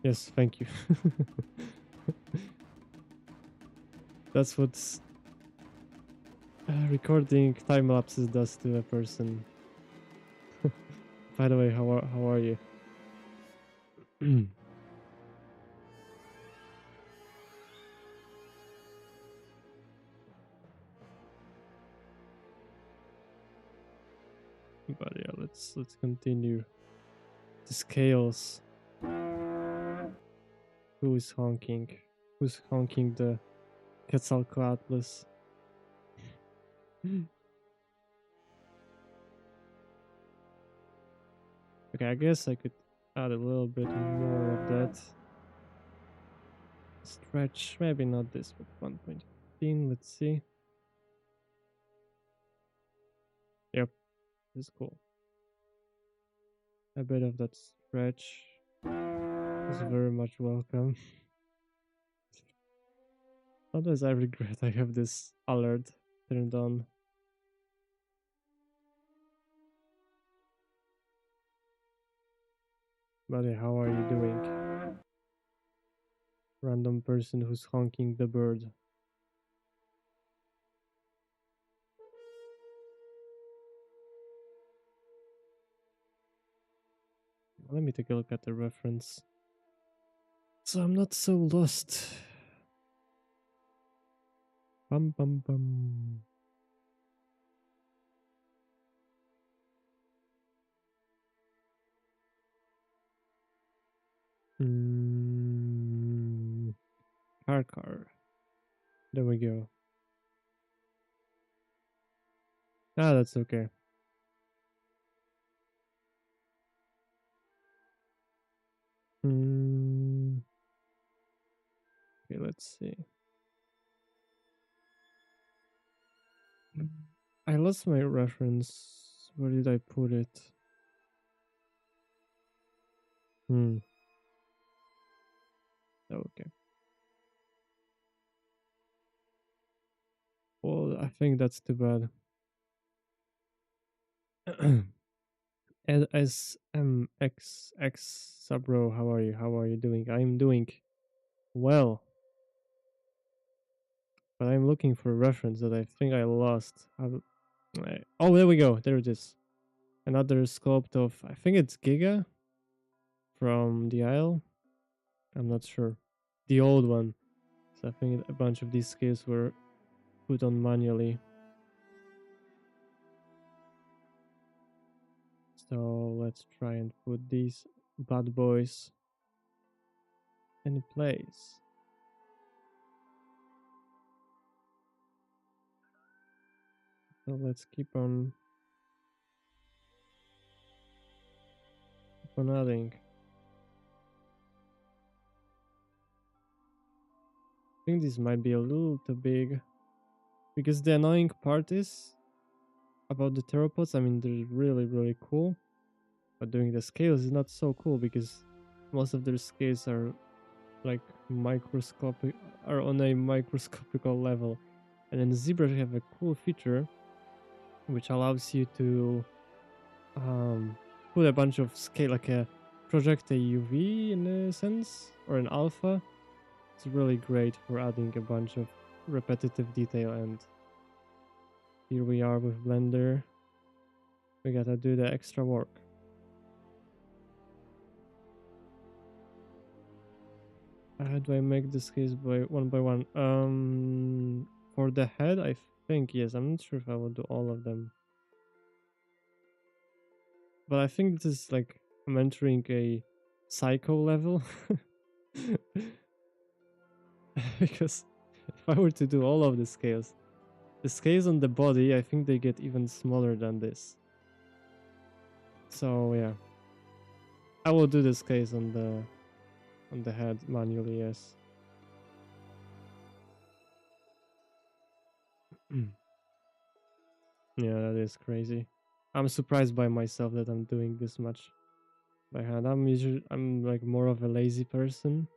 Yes, thank you. That's what recording time lapses does to a person. By the way, how are you? But yeah, let's continue. The scales. Who is honking? Who's honking the Quetzalcoatlus? Okay, I guess I could add a little bit more of that. Stretch, maybe not this, but 1.15. Let's see. Yep, this is cool. A bit of that stretch is very much welcome. Sometimes I regret I have this alert turned on. Buddy, how are you doing? Random person who's honking the bird. Let me take a look at the reference. So I'm not so lost. Bum bum bum. Car. There we go. Ah, that's okay. Okay, let's see. I lost my reference. Where did I put it? Okay. Well, I think that's too bad. SMXX Sabro, how are you? How are you doing? I'm doing well, but I'm looking for a reference that I think I lost. Oh, there we go. There it is. Another sculpt of, I think it's Giga from the Isle. I'm not sure. The old one. So I think a bunch of these scales were put on manually. So let's try and put these bad boys in place. So let's keep on adding. I think this might be a little too big, because the annoying part is about the theropods. I mean, they're really cool, but doing the scales is not so cool because most of their scales are like microscopic, are on a microscopical level. And then zebras have a cool feature which allows you to put a bunch of scale, like a project a UV in a sense, or an alpha. It's really great for adding a bunch of repetitive detail. And here we are with Blender. We gotta do the extra work. How do I make this case by one? For the head, I think yes. I'm not sure if I will do all of them, but I think this is like I'm entering a psycho level. Because if I were to do all of the scales on the body, I think they get even smaller than this. So yeah, I will do the scales on the head manually. Yes. Yeah, that is crazy. I'm surprised by myself that I'm doing this much by hand. I'm like more of a lazy person.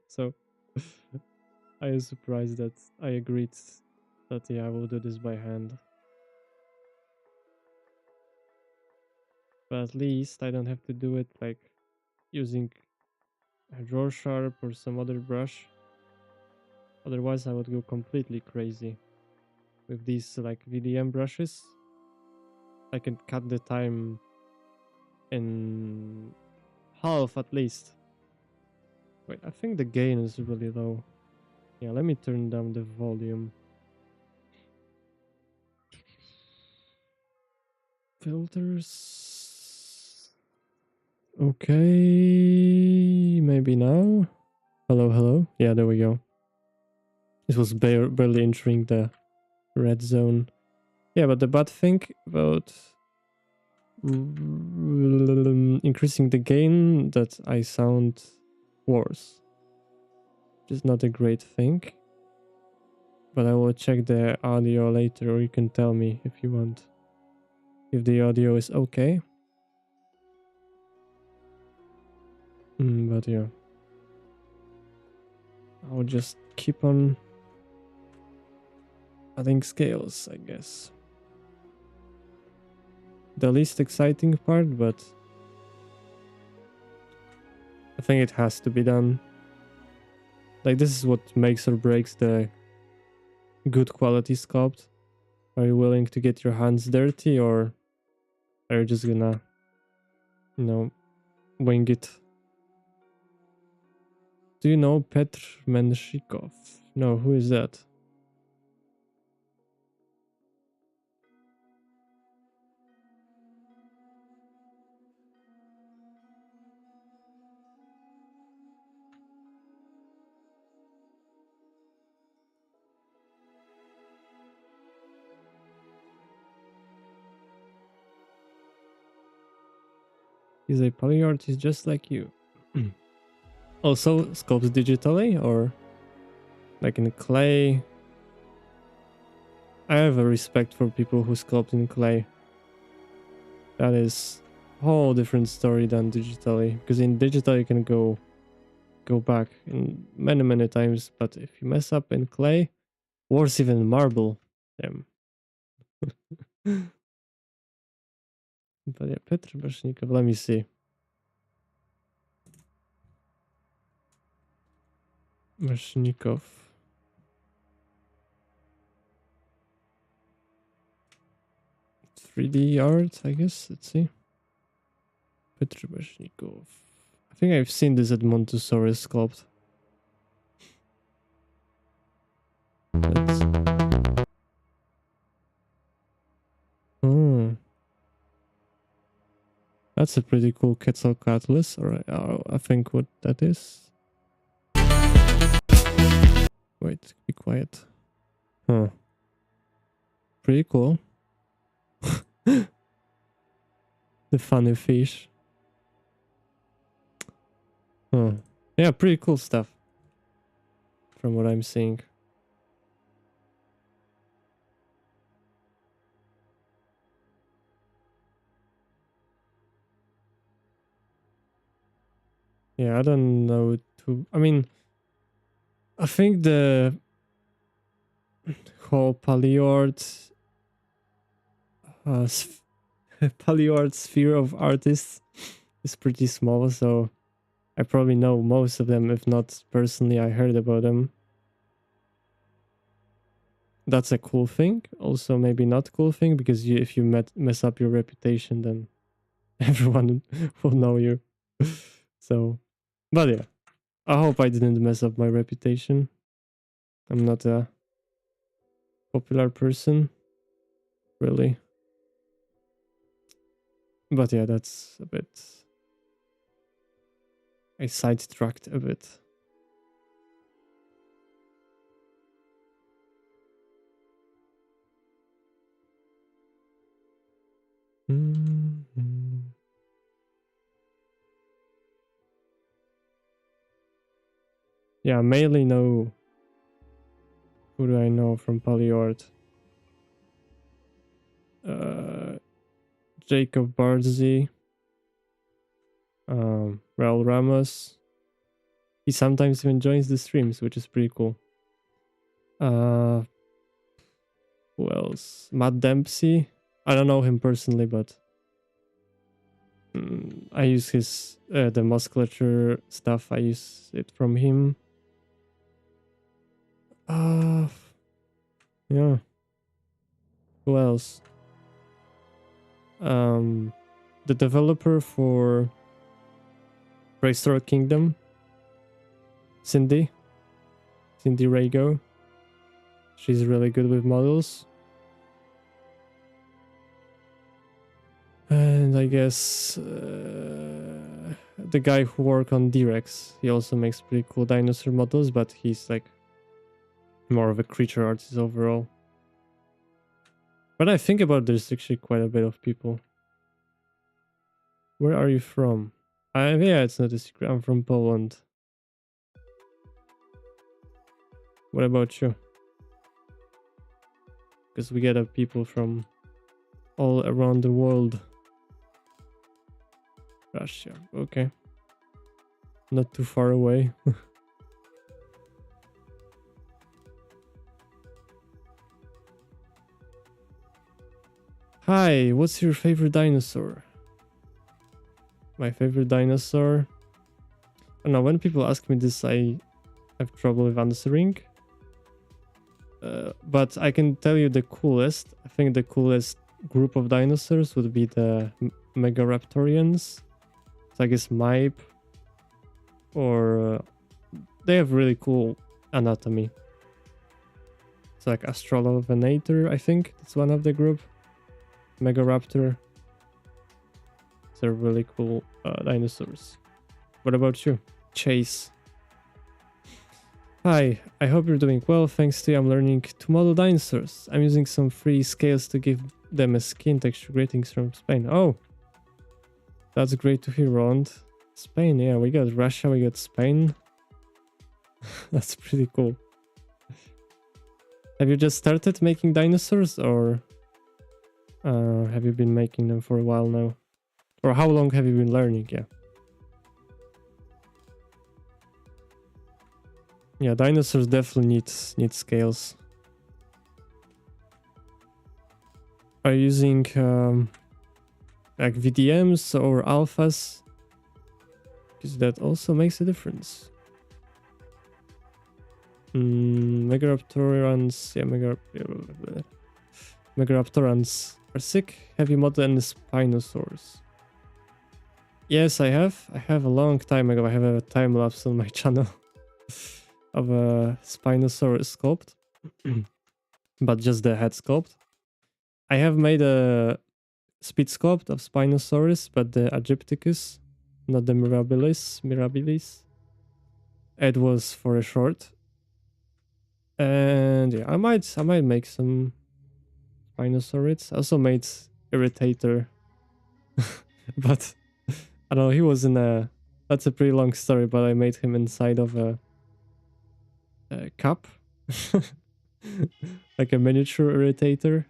So I am surprised that I agreed that yeah, I will do this by hand. But at least I don't have to do it like using a draw sharp or some other brush. Otherwise I would go completely crazy. With these like VDM brushes, I can cut the time in half at least. Wait, I think the gain is really low. Yeah, let me turn down the volume. Filters. Okay, maybe now. Hello, hello. Yeah, there we go. This was barely entering the red zone. Yeah, but the bad thing about increasing the gain that I sound worse. Which is not a great thing. But I will check the audio later, or you can tell me if you want. If the audio is okay. But yeah. I'll just keep on adding scales, I guess. The least exciting part, but I think it has to be done. Like, this is what makes or breaks the good quality sculpt. Are you willing to get your hands dirty, or are you just gonna, wing it? Do you know Petr Menshikov? No, who is that? He's a poly artist just like you. Also sculpts digitally, or like in clay? I have a respect for people who sculpt in clay. That is a whole different story than digitally, because in digital you can go back in many times, but if you mess up in clay, worse even marble, damn. But yeah, Petr Bashnikov, let me see. Bashnikov. .3D art, I guess. Let's see. Petr Bashnikov. I think I've seen this at Montessori Sculpt. Oh. That's a pretty cool Quetzalcoatlus. Alright, I think what that is. Wait, be quiet. Huh. Pretty cool. The funny fish. Huh. Yeah, pretty cool stuff. From what I'm seeing. Yeah, I don't know too. I mean, I think the whole Paleoart Paleoart sphere of artists is pretty small, so I probably know most of them. If not personally, I heard about them. That's a cool thing. Also, maybe not cool thing, because if you mess up your reputation, then everyone will know you. So, but yeah, I hope I didn't mess up my reputation. I'm not a popular person, really. But yeah, that's a bit... I sidetracked a bit. Yeah, mainly know... Who do I know from Polyart? Jacob Bardsey. Raul Ramos. He sometimes even joins the streams, which is pretty cool. Who else? Matt Dempsey. I don't know him personally, but I use his the musculature stuff. I use it from him. Uh, yeah. Who else? The developer for Prehistoric Kingdom, Cindy Rago. She's really good with models. And I guess the guy who worked on D-Rex, he also makes pretty cool dinosaur models, but he's like more of a creature artist overall. But I think about there's actually quite a bit of people. Where are you from? Yeah, it's not a secret. I'm from Poland. What about you? Because we get people from all around the world. Russia, okay. Not too far away. Hi, what's your favorite dinosaur? My favorite dinosaur? I don't know, when people ask me this, I have trouble with answering. But I can tell you the coolest. I think the coolest group of dinosaurs would be the Megaraptorians. So I guess Mipe. Or they have really cool anatomy. It's like Australopithecus, I think. That's one of the group. Megaraptor. They're really cool dinosaurs. What about you? Chase. Hi, I hope you're doing well. Thanks to you, I'm learning to model dinosaurs. I'm using some free scales to give them a skin texture. Greetings from Spain. Oh, that's great to hear, Roland. Spain, yeah, we got Russia, we got Spain. That's pretty cool. Have you just started making dinosaurs, or have you been making them for a while now? Or how long have you been learning? Yeah, dinosaurs definitely need scales. Are you using like VDMs or alphas? Because that also makes a difference. Megaraptorans, yeah, Megaraptorans are sick. Have you modeled any Spinosaurs? Yes, I have. I have a long time ago. I have a time lapse on my channel of a Spinosaurus sculpt, but just the head sculpt. I have made a speed sculpt of Spinosaurus, but the Aegypticus, not the Mirabilis. It was for a short. And yeah, I might make some Spinosaurids. I also made Irritator, but I don't know, he was in a... That's a pretty long story, but I made him inside of a cup. Like a miniature Irritator.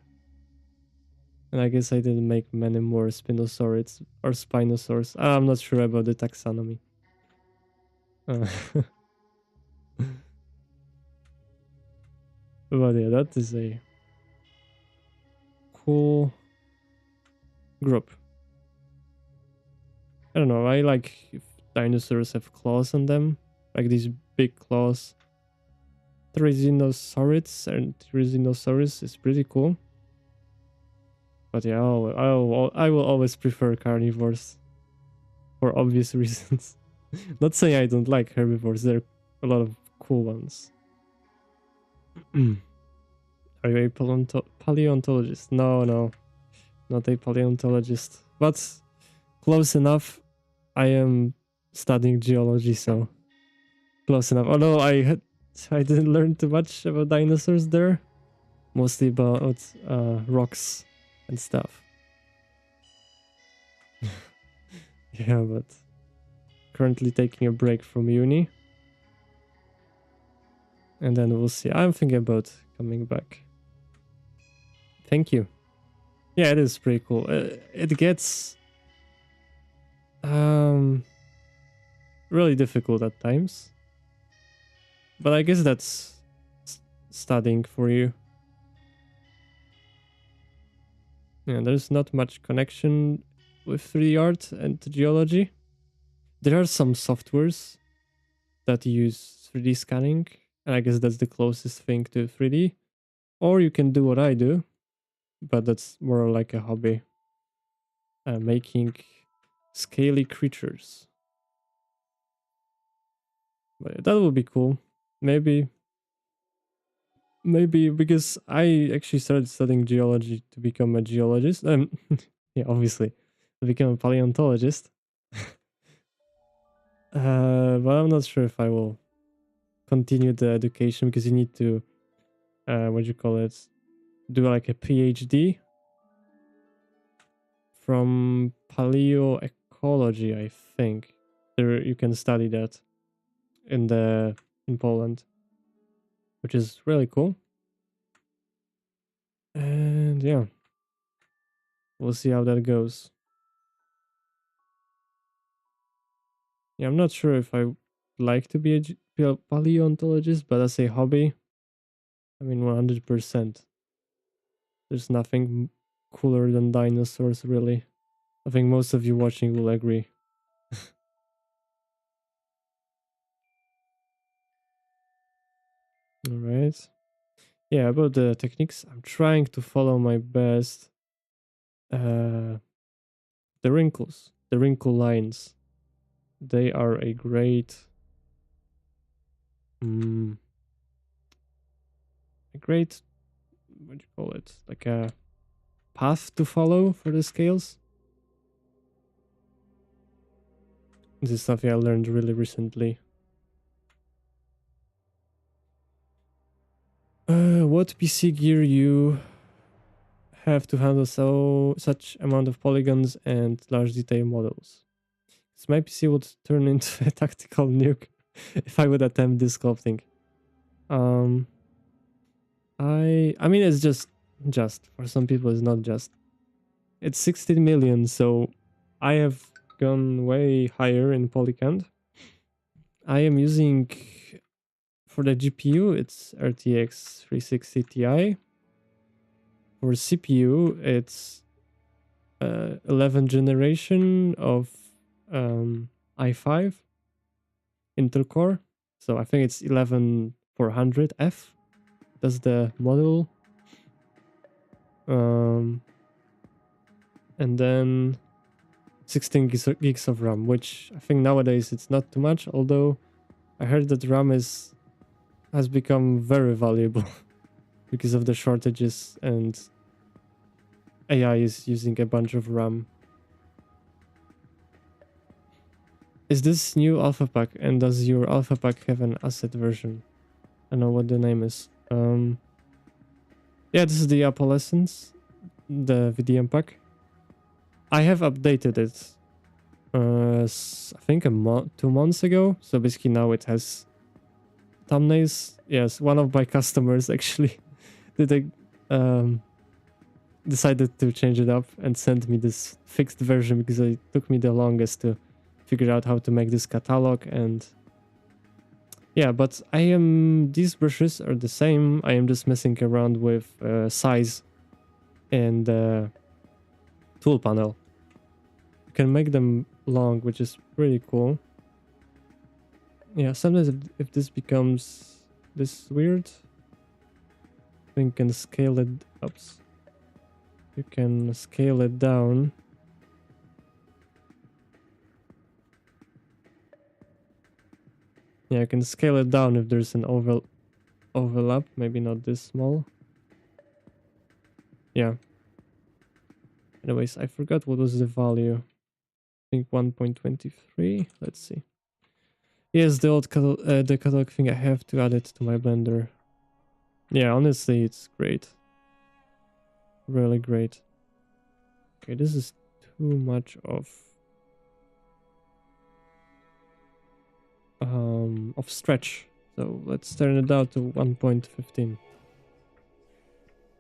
And I guess I didn't make many more Spinosaurids or Spinosaurs. I'm not sure about the taxonomy. But yeah, that is a cool group. I don't know, I like if dinosaurs have claws on them. Like these big claws. Tyrannosaurus and Tyrannosaurus is pretty cool. But yeah, I will always prefer carnivores. For obvious reasons. Not saying I don't like herbivores, there are a lot of cool ones. Are you a paleontologist? No, not a paleontologist. But close enough. I am studying geology, so close enough. Although I didn't learn too much about dinosaurs there. Mostly about rocks and stuff. Yeah, but currently taking a break from uni. And then we'll see. I'm thinking about coming back. Thank you. Yeah, it is pretty cool. It gets really difficult at times. But I guess that's studying for you. Yeah, there's not much connection with 3D art and geology. There are some softwares that use 3D scanning, and I guess that's the closest thing to 3D. Or you can do what I do, but that's more like a hobby, making scaly creatures. But that would be cool. Maybe because I actually started studying geology to become a geologist. Yeah, obviously, to become a paleontologist. But I'm not sure if I will continue the education because you need to, what do you call it, do like a PhD from paleoecology, I think. There you can study that in Poland, which is really cool. And yeah, we'll see how that goes. Yeah, I'm not sure if I like to be a paleontologist, but as a hobby, I mean 100%. There's nothing cooler than dinosaurs, really. I think most of you watching will agree. All right. Yeah, about the techniques, I'm trying to follow my best. The wrinkles, the wrinkle lines, they are a mm, great, what do you call it? Like a path to follow for the scales. This is something I learned really recently. What PC gear you have to handle such amount of polygons and large detail models? Because my PC would turn into a tactical nuke if I would attempt this sculpting. Um, I mean it's just for some people it's not just. It's 16 million, so I have gone way higher in polycount. I am using for the GPU it's RTX 360 Ti. For CPU it's 11th generation of i5 Intel Core. So I think it's 11400F. That's the model. And then 16 gigs of RAM, which I think nowadays it's not too much, although I heard that RAM has become very valuable because of the shortages and AI is using a bunch of RAM. Is this new alpha pack, and does your alpha pack have an asset version? I don't know what the name is. Yeah, this is the Opalescence, the VDM pack. I have updated it I think 2 months ago, so basically now it has thumbnails. Yes, one of my customers actually decided to change it up and send me this fixed version because it took me the longest to figure out how to make this catalog. And yeah, but these brushes are the same. I am just messing around with size and tool panel. You can make them long, which is pretty cool. Yeah, sometimes if this becomes this weird, you can scale it up. You can scale it down. Yeah, I can scale it down if there's an overlap. Maybe not this small. Yeah. Anyways, I forgot what was the value. I think 1.23. Let's see. Yes, the the catalog thing. I have to add it to my Blender. Yeah, honestly, it's great. Really great. Okay, this is too much of stretch. So let's turn it down to 1.15.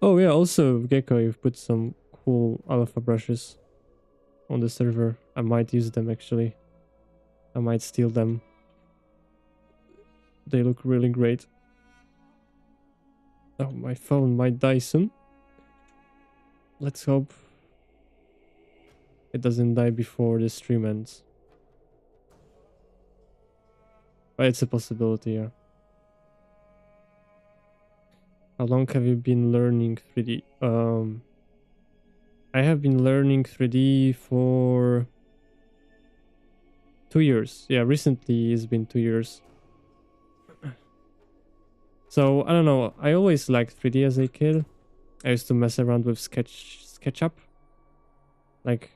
Oh yeah, also Gecko, you've put some cool alpha brushes on the server. I might use them actually. I might steal them. They look really great. Oh, my phone might die soon. Let's hope it doesn't die before the stream ends. But it's a possibility, yeah. How long have you been learning 3D? I have been learning 3D for 2 years. Yeah, recently it's been 2 years. So I don't know. I always liked 3D as a kid. I used to mess around with SketchUp, like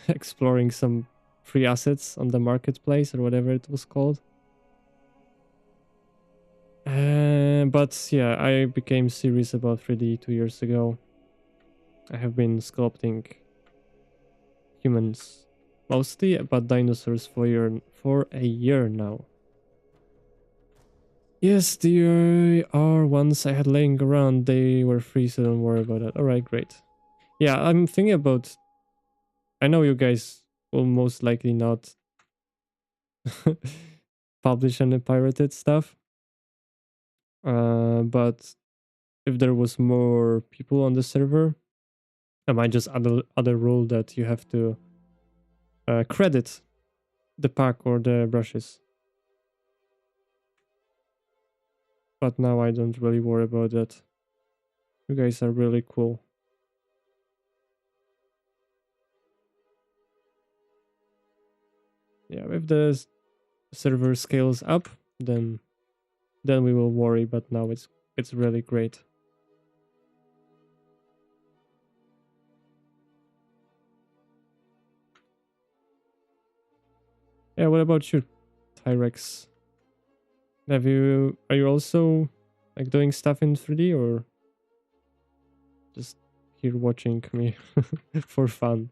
exploring some free assets on the marketplace or whatever it was called. But yeah, I became serious about 3D 2 years ago. I have been sculpting humans mostly, but dinosaurs for a year now. Yes, the are ones I had laying around. They were free, so don't worry about that. Alright, great. Yeah, I'm thinking about... I know you guys will most likely not publish any pirated stuff. But if there was more people on the server, I might just add a rule that you have to credit the pack or the brushes. But now I don't really worry about that. You guys are really cool. Yeah, if the server scales up, then we will worry, but now it's really great. Yeah, what about you, Tyrex? Are you also like doing stuff in 3D or just here watching me for fun?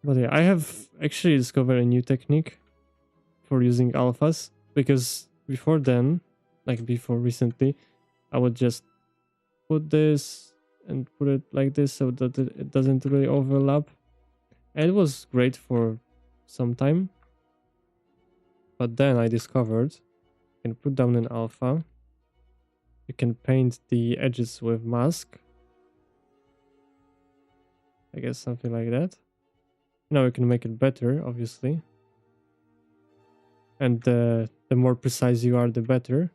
But yeah, I have actually discovered a new technique for using alphas, because before then, like before recently, I would just put this and put it like this so that it doesn't really overlap. And it was great for some time. But then I discovered you can put down an alpha. You can paint the edges with mask. I guess something like that. Now you can make it better, obviously. And the more precise you are, the better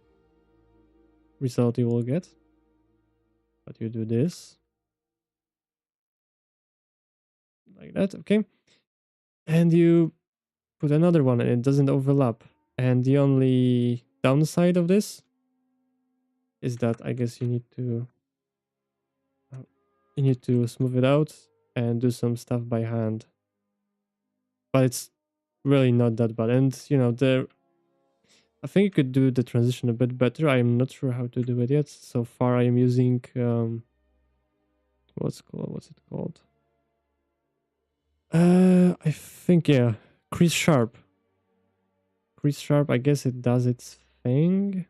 result you will get. But you do this. Like that, okay? And you put another one and it doesn't overlap. And the only downside of this is that I guess you need to smooth it out and do some stuff by hand. But it's really not that bad. And you know, I think you could do the transition a bit better. I'm not sure how to do it yet. So far I am using what's it called? I think, yeah, Crease Sharp. Crease Sharp, I guess it does its thing.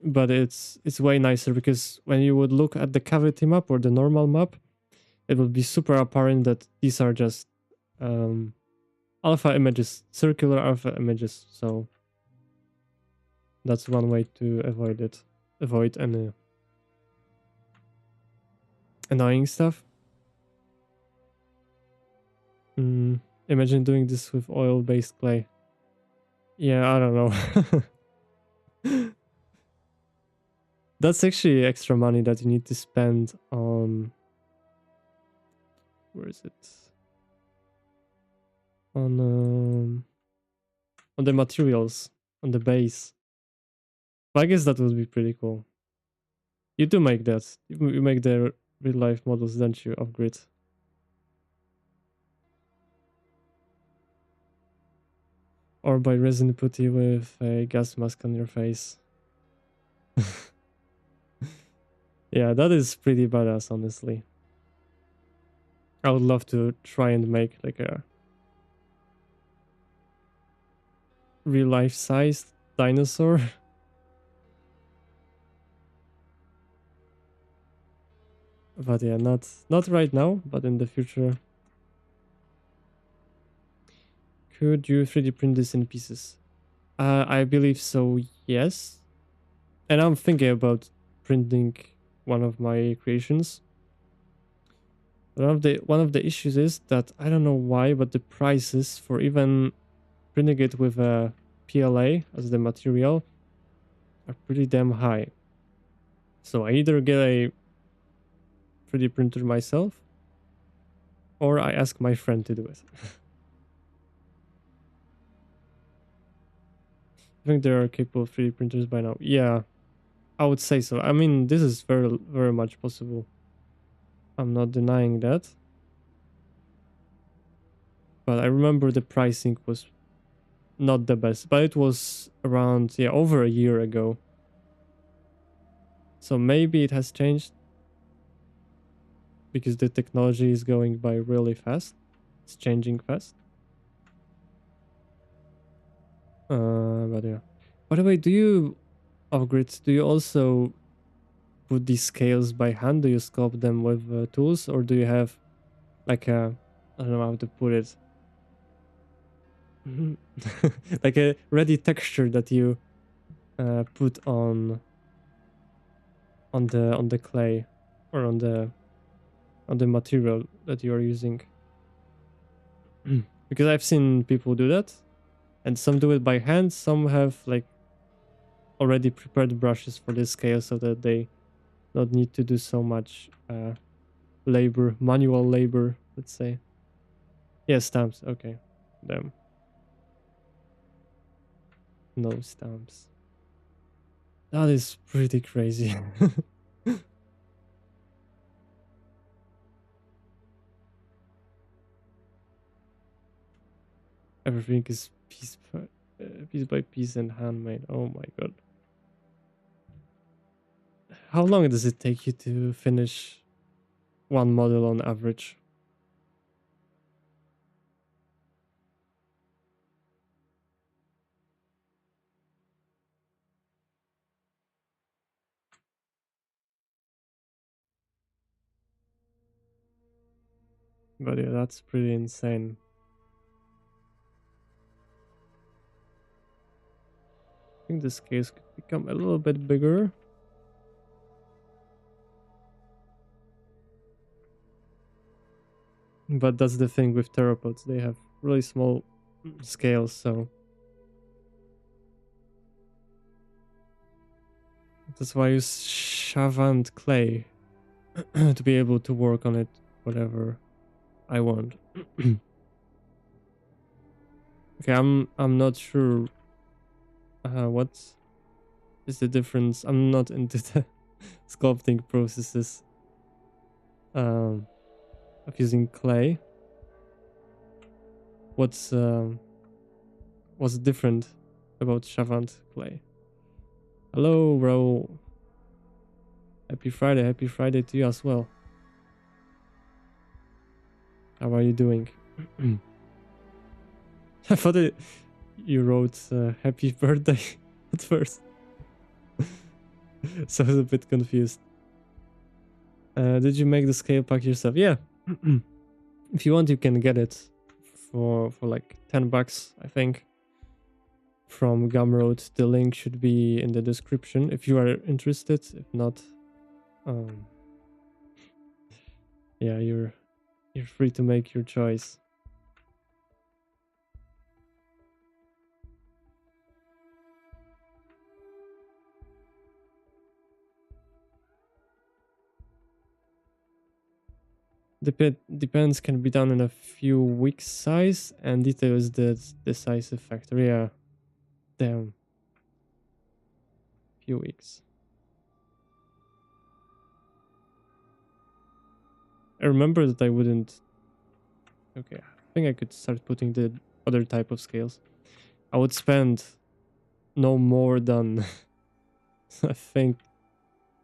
But it's way nicer, because when you would look at the cavity map or the normal map, it would be super apparent that these are just alpha images, circular alpha images. So that's one way to avoid any annoying stuff. Imagine doing this with oil-based clay. Yeah, I don't know. That's actually extra money that you need to spend on... Where is it? On the materials, on the base. But I guess that would be pretty cool. You do make that. You make the real-life models, don't you, of grid? Or by resin putty with a gas mask on your face. Yeah, that is pretty badass, honestly. I would love to try and make like a real life sized dinosaur. But yeah, not right now, but in the future. Could you 3D print this in pieces? I believe so, yes. And I'm thinking about printing one of my creations. One of the issues is that I don't know why, but the prices for even printing it with a PLA as the material are pretty damn high. So I either get a 3D printer myself, or I ask my friend to do it. I think there are capable 3D printers by now. Yeah, I would say so. I mean, this is very, very much possible. I'm not denying that. But I remember the pricing was not the best. But it was around, yeah, over a year ago. So maybe it has changed because the technology is going by really fast. It's changing fast. But yeah. By the way, do you upgrade? Do you also put these scales by hand? Do you sculpt them with tools, or do you have like a, I don't know how to put it, like a ready texture that you put on the clay or on the material that you are using? Because I've seen people do that, and some do it by hand. Some have like already prepared brushes for the scale so that they don't need to do so much labor, manual labor, let's say. Yeah, stamps. Okay, them. No stamps. That is pretty crazy. Everything is piece by piece and handmade. Oh my god. How long does it take you to finish one model on average? But yeah, that's pretty insane. I think this case could become a little bit bigger. But that's the thing with theropods. They have really small scales, so that's why I use shavant clay to be able to work on it whatever I want. Okay, I'm not sure what is the difference. I'm not into the sculpting processes of using clay. What's different about shavant clay? Hello, bro. Happy Friday to you as well. How are you doing? I thought you wrote happy birthday at first. So I was a bit confused. Did you make the scale pack yourself? Yeah. If you want, you can get it for like $10, I think, from Gumroad. The link should be in the description if you are interested. If not, yeah, you're free to make your choice. Depends, can be done in a few weeks size, and detail is the decisive factor. Yeah, damn, few weeks. I remember that I wouldn't. Okay, I think I could start putting the other type of scales. I would spend no more than I think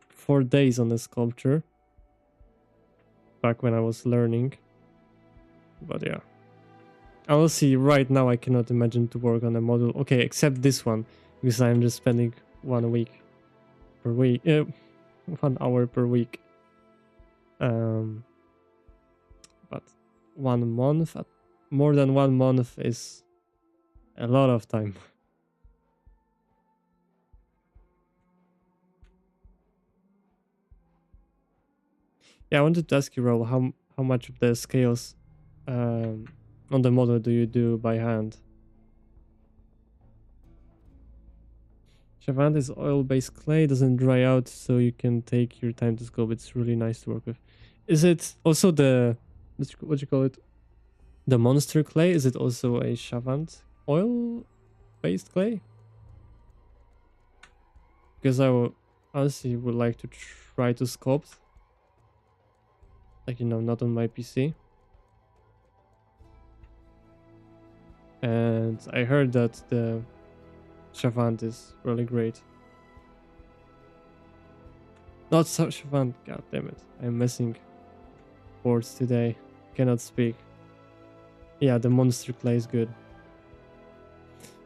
4 days on a sculpture back when I was learning. But yeah, I will see. Right now I cannot imagine to work on a model. Okay, except this one, because I'm just spending 1 week per week, 1 hour per week. Um, but 1 month, more than 1 month is a lot of time. Yeah, I wanted to ask you, Raul, how much of the scales on the model do you do by hand? Chavant is oil-based clay, doesn't dry out, so you can take your time to sculpt. It's really nice to work with. Is it also the what you call it? The monster clay? Is it also a Chavant oil-based clay? Because honestly would like to try to sculpt, like, you know, not on my PC. And I heard that the Chavant is really great. Not so Chavant, god damn it. I'm missing words today. Cannot speak. Yeah, the monster clay is good.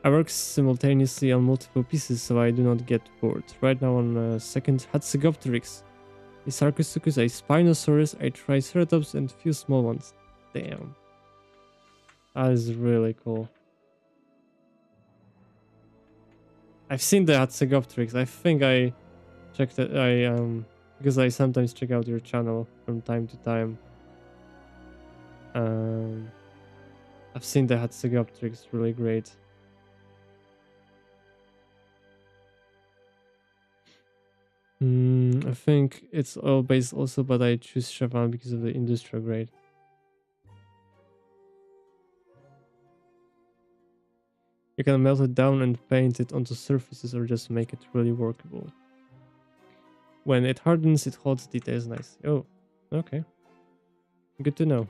I work simultaneously on multiple pieces so I do not get bored. Right now on second Hatzegopteryx, a Sarcosuchus, a Spinosaurus, a Triceratops, and a few small ones. Damn. That is really cool. I've seen the Hatzegopteryx. I think I checked it. Because I sometimes check out your channel from time to time. I've seen the Hatzegopteryx. Really great. I think it's oil based also, but I choose Chavant because of the industrial grade. You can melt it down and paint it onto surfaces or just make it really workable. When it hardens, it holds details nice. Oh, okay. Good to know.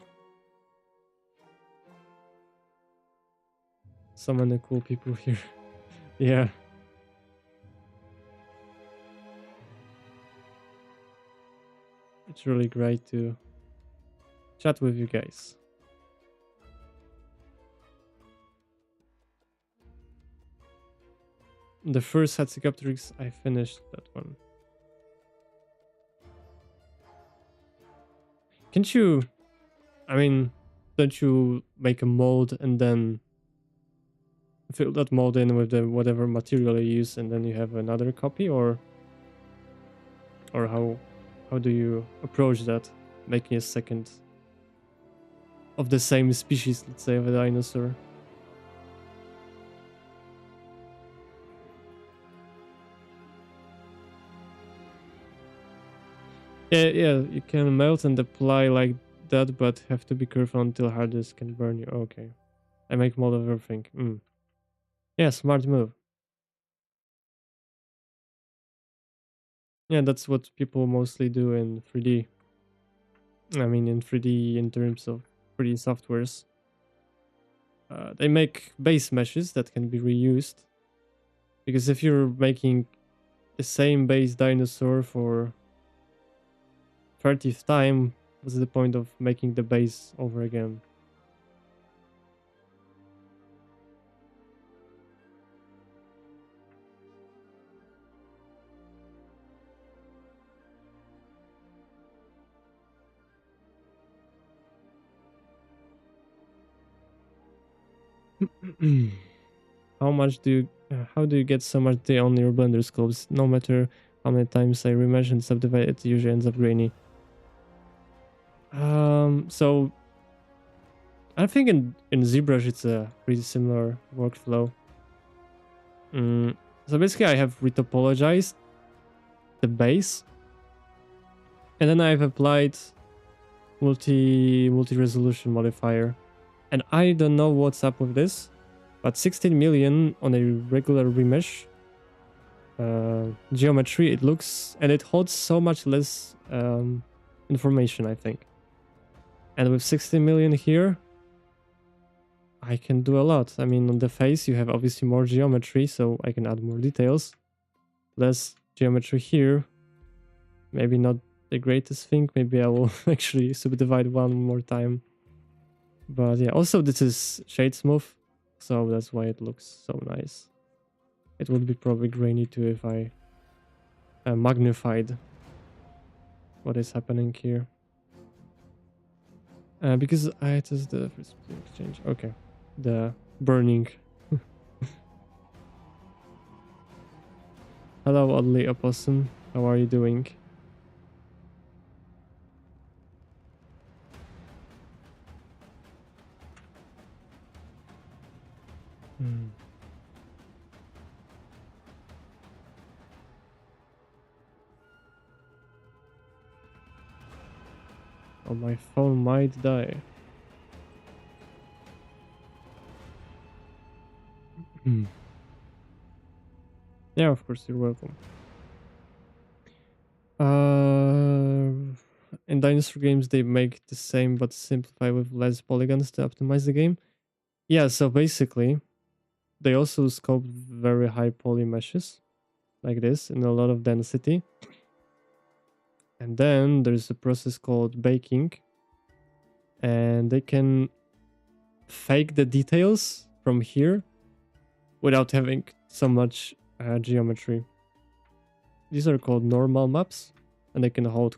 So many cool people here. Yeah. It's really great to chat with you guys. The first Hatzegopteryx, I finished that one. Can't you... I mean, don't you make a mold and then fill that mold in with the whatever material you use and then you have another copy? Or how do you approach that? Making a second of the same species, let's say, of a dinosaur. Yeah, you can melt and apply like that, but have to be careful until hard disk can burn you. Okay. I make mold of everything. Yeah, smart move. Yeah, that's what people mostly do in 3D. I mean, in 3D in terms of 3D softwares. They make base meshes that can be reused. Because if you're making the same base dinosaur for 30th time, what's the point of making the base over again? How do you get so much detail on your Blender sculpts? No matter how many times I remesh and subdivide, it usually ends up grainy. So I think in ZBrush it's a pretty similar workflow. So basically I have retopologized the base, and then I've applied multi-resolution modifier. And I don't know what's up with this, but 16 million on a regular remesh geometry, it looks, and it holds so much less information, I think. And with 16 million here, I can do a lot. I mean, on the face, you have obviously more geometry, so I can add more details. Less geometry here. Maybe not the greatest thing. Maybe I will actually subdivide one more time. But yeah, also this is shade smooth, so that's why it looks so nice. It would be probably grainy too if I magnified what is happening here. Because I test the first exchange. Okay, the burning. Hello, oddly opossum. How are you doing? Hmm. Oh, my phone might die. Hmm. Yeah, of course, you're welcome. In dinosaur games, they make the same but simplify with less polygons to optimize the game. Yeah, so basically, they also sculpt very high poly meshes like this in a lot of density. And then there's a process called baking, and they can fake the details from here without having so much geometry. These are called normal maps, and they can hold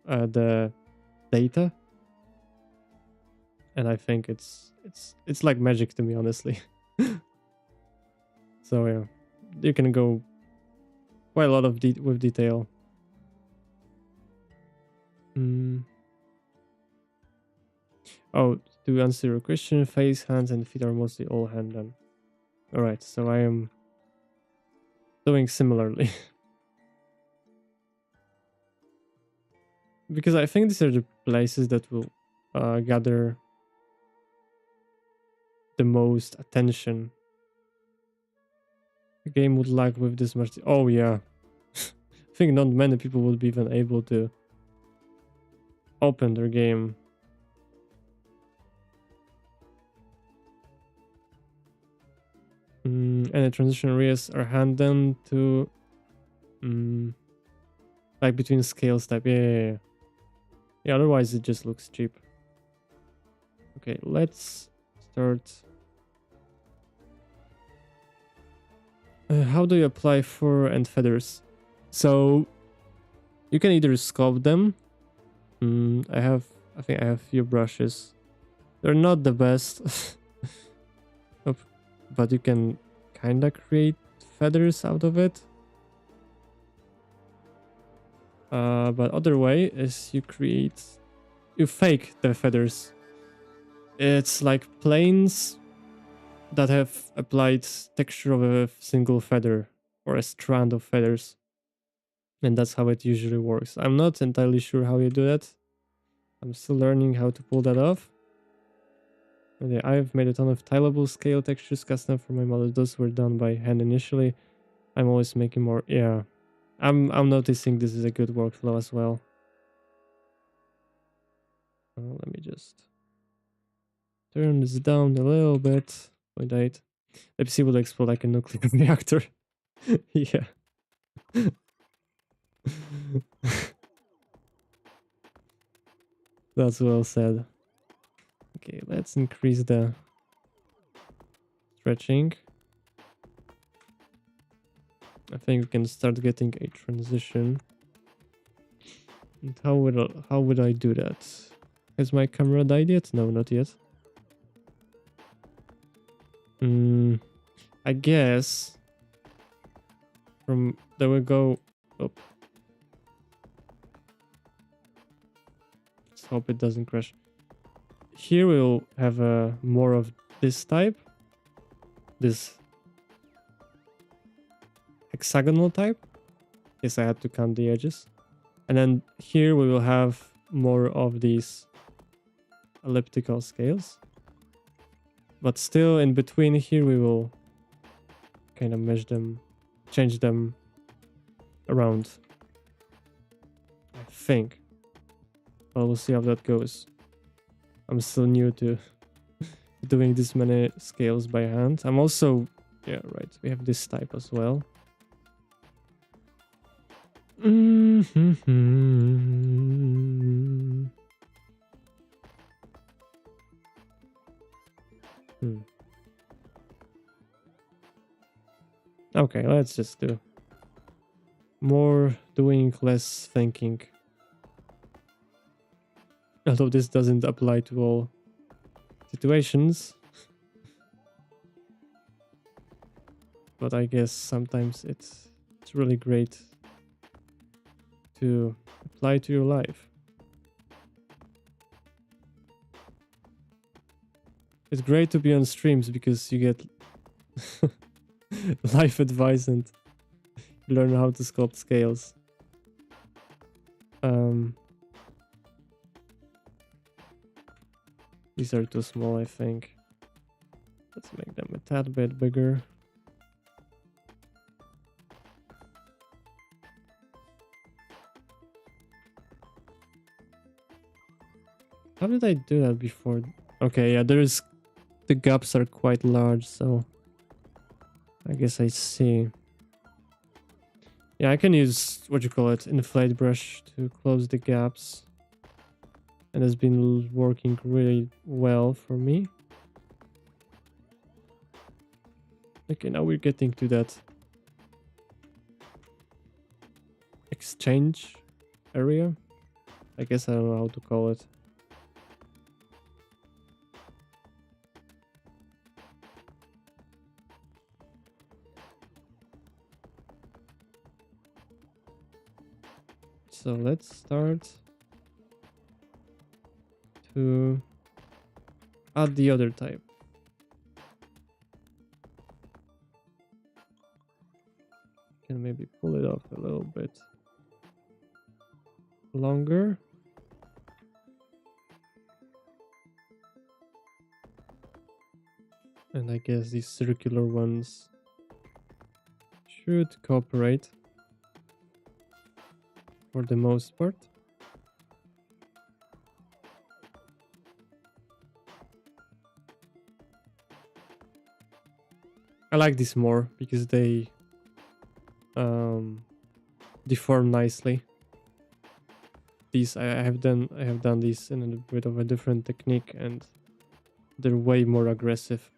the data. And I think it's like magic to me, honestly. So yeah, you can go quite a lot of with detail. Mm. Oh, to answer your question, face, hands, and feet are mostly all hand done. All right, so I am doing similarly. Because I think these are the places that will gather the most attention. The game would lag with this much. Oh yeah, I think not many people would be even able to open their game. And the transition areas are hand done to like between scales type. Yeah, otherwise it just looks cheap. Okay, let's start. How do you apply fur and feathers? So you can either sculpt them. I think I have a few brushes. They're not the best, but you can kinda create feathers out of it. But other way is you fake the feathers. It's like planes that have applied texture of a single feather or a strand of feathers. And that's how it usually works. I'm not entirely sure how you do that. I'm still learning how to pull that off. And yeah, I've made a ton of tileable scale textures custom for my models. Those were done by hand initially. I'm always making more. Yeah, I'm noticing this is a good workflow as well. Let me just turn this down a little bit. 0.8. Let me see what explode like a nuclear reactor. Yeah. That's well said. Okay, let's increase the stretching. I think we can start getting a transition. And how would I do that? Has my camera died yet? No, not yet. I guess from there we go. Oh, let's hope it doesn't crash. Here we'll have more of this type, this hexagonal type. Yes, I had to count the edges. And then here we will have more of these elliptical scales. But still in between here we will kind of mesh them, change them around. I think. But we'll see how that goes. I'm still new to doing this many scales by hand. I'm also, yeah, right. We have this type as well. Okay, let's just do more doing, less thinking. Although this doesn't apply to all situations, but I guess sometimes it's really great to apply to your life. It's great to be on streams because you get life advice and learn how to sculpt scales. These are too small, I think. Let's make them a tad bit bigger. How did I do that before? Okay, yeah, the gaps are quite large, so I guess I see. Yeah, I can use, what you call it, inflate brush to close the gaps. And it's been working really well for me. Okay, now we're getting to that exchange area. I guess I don't know how to call it. So let's start to add the other type. Can maybe pull it off a little bit longer. And I guess these circular ones should cooperate for the most part. I like this more because they deform nicely. These I have done these in a bit of a different technique and they're way more aggressive.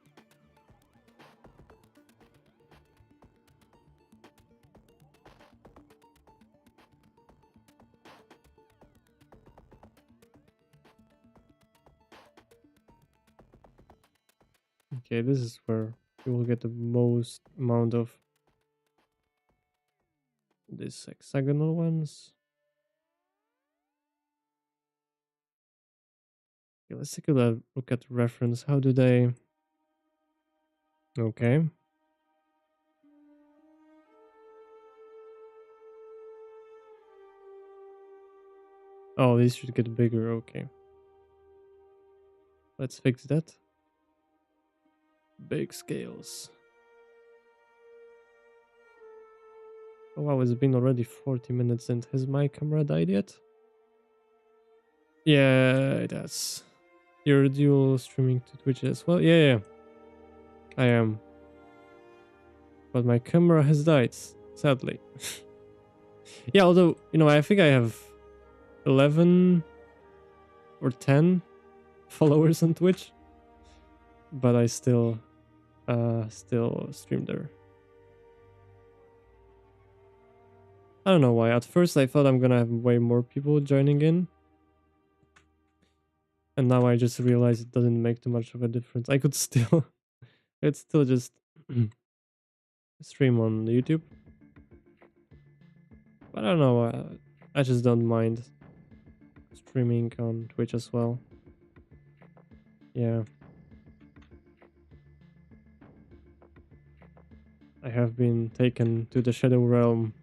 Okay, this is where you will get the most amount of these hexagonal ones. Okay, let's take a look at the reference. How do they... Okay. Oh, these should get bigger. Okay. Let's fix that. Big scales. Oh wow, it's been already 40 minutes and has my camera died yet? Yeah, it has. You're dual streaming to Twitch as well? Yeah, I am. But my camera has died, sadly. Yeah, although, you know, I think I have 11 or 10 followers on Twitch. But I still stream there. I don't know why. At first I thought I'm gonna have way more people joining in. And now I just realized it doesn't make too much of a difference. I could still... it's still just stream on YouTube. But I don't know. I just don't mind streaming on Twitch as well. Yeah. I have been taken to the Shadow Realm.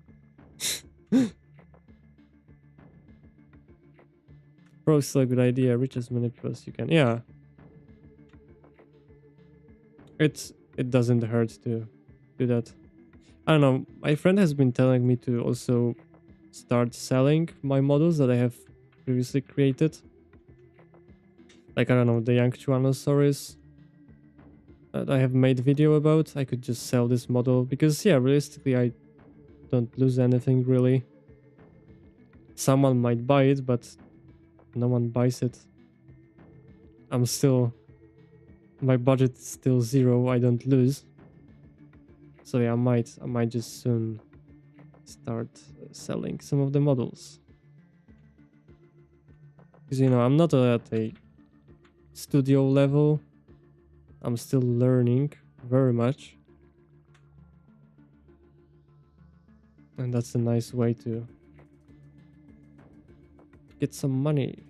Pro is still a good idea. Reach as many people as you can. Yeah. It doesn't hurt to do that. I don't know. My friend has been telling me to also start selling my models that I have previously created. Like, I don't know, the young dinosaurs that I have made video about. I could just sell this model because, yeah, realistically, I don't lose anything really. Someone might buy it, but no one buys it. I'm still... my budget's still 0. I don't lose. So yeah, I might just soon start selling some of the models. Because, you know, I'm not at a studio level. I'm still learning very much. And that's a nice way to get some money.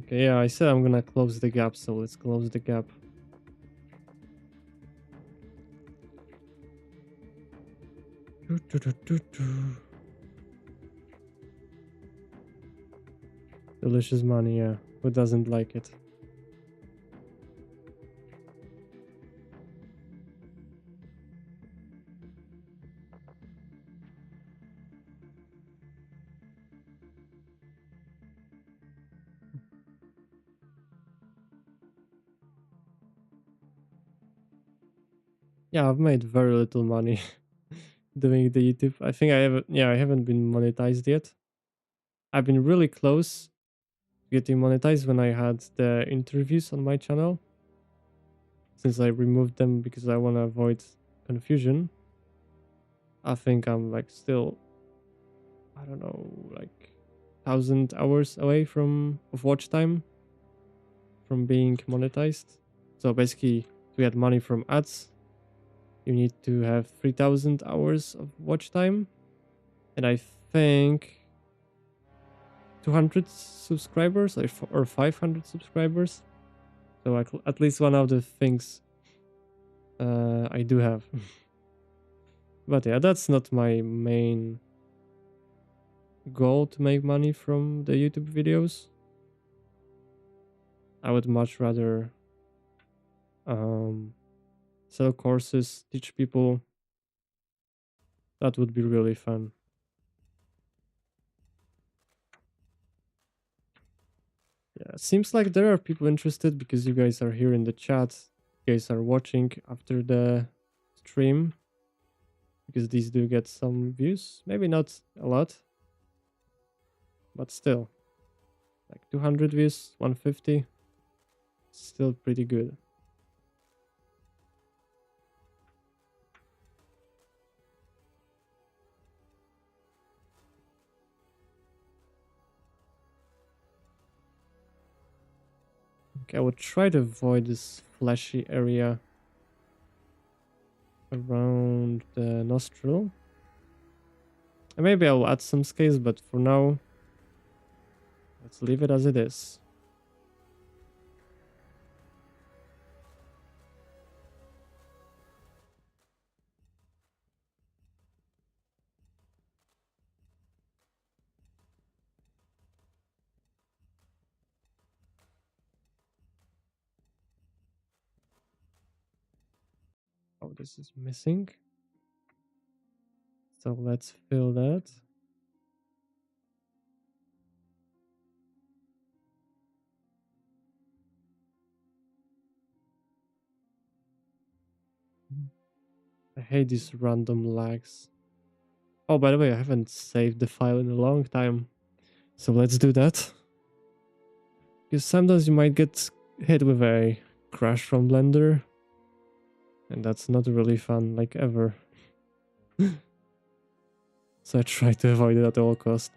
Okay, yeah, I said I'm gonna close the gap, so let's close the gap. Delicious money, yeah. Who doesn't like it? Yeah, I've made very little money doing the YouTube. I think I haven't been monetized yet. I've been really close to getting monetized when I had the interviews on my channel. Since I removed them because I want to avoid confusion. I think I'm like still, I don't know, like 1,000 hours away of watch time from being monetized. So basically, to get money from ads, you need to have 3,000 hours of watch time, and I think 200 subscribers or 500 subscribers. So like at least one of the things I do have. But yeah, that's not my main goal to make money from the YouTube videos. I would much rather sell courses, teach people. That would be really fun. Yeah, it seems like there are people interested because you guys are here in the chat. You guys are watching after the stream because these do get some views. Maybe not a lot, but still. Like 200 views, 150. Still pretty good. Okay, I would try to avoid this fleshy area around the nostril. And maybe I'll add some scales, but for now, let's leave it as it is. Oh, this is missing. So let's fill that. I hate these random lags. Oh, by the way, I haven't saved the file in a long time. So let's do that. Because sometimes you might get hit with a crash from Blender. And that's not really fun, like ever. So I try to avoid it at all costs.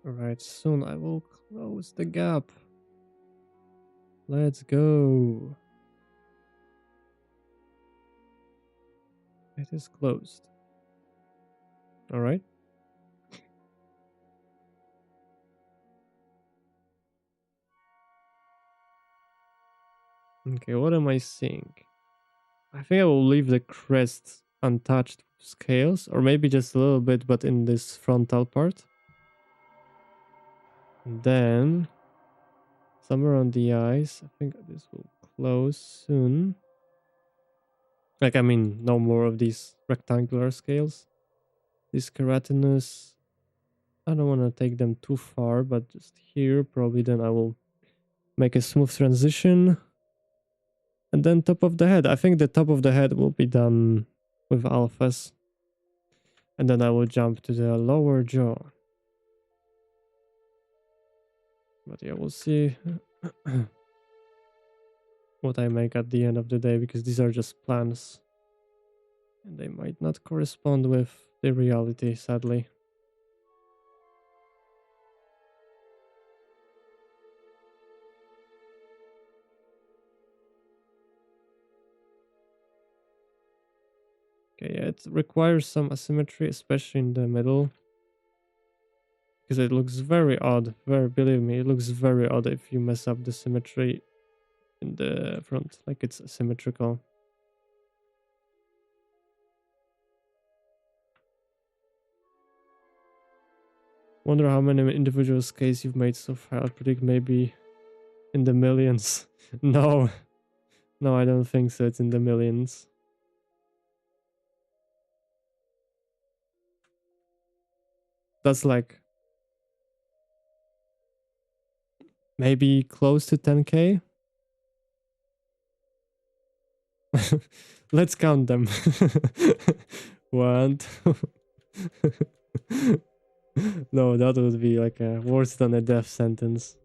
Alright, soon I will close the gap. Let's go. It is closed. Alright. Okay, what am I seeing? I think I will leave the crest untouched with scales, or maybe just a little bit, but in this frontal part. And then Somewhere on the eyes. I think this will close soon. Like, I mean, no more of these rectangular scales. This keratinus, I don't want to take them too far, but just here, probably then I will make a smooth transition. And then top of the head. I think the top of the head will be done with alphas. And then I will jump to the lower jaw. But yeah, we'll see what I make at the end of the day, because these are just plans. And they might not correspond with the reality, sadly. Okay, yeah, it requires some asymmetry, especially in the middle. Because it looks very odd. Believe me, it looks very odd if you mess up the symmetry in the front. Like, it's asymmetrical. Wonder how many individual scales you've made so far. I'll predict maybe in the millions. No. No, I don't think so. It's in the millions. That's like maybe close to 10K. Let's count them. 1, 2. No, that would be like worse than a death sentence.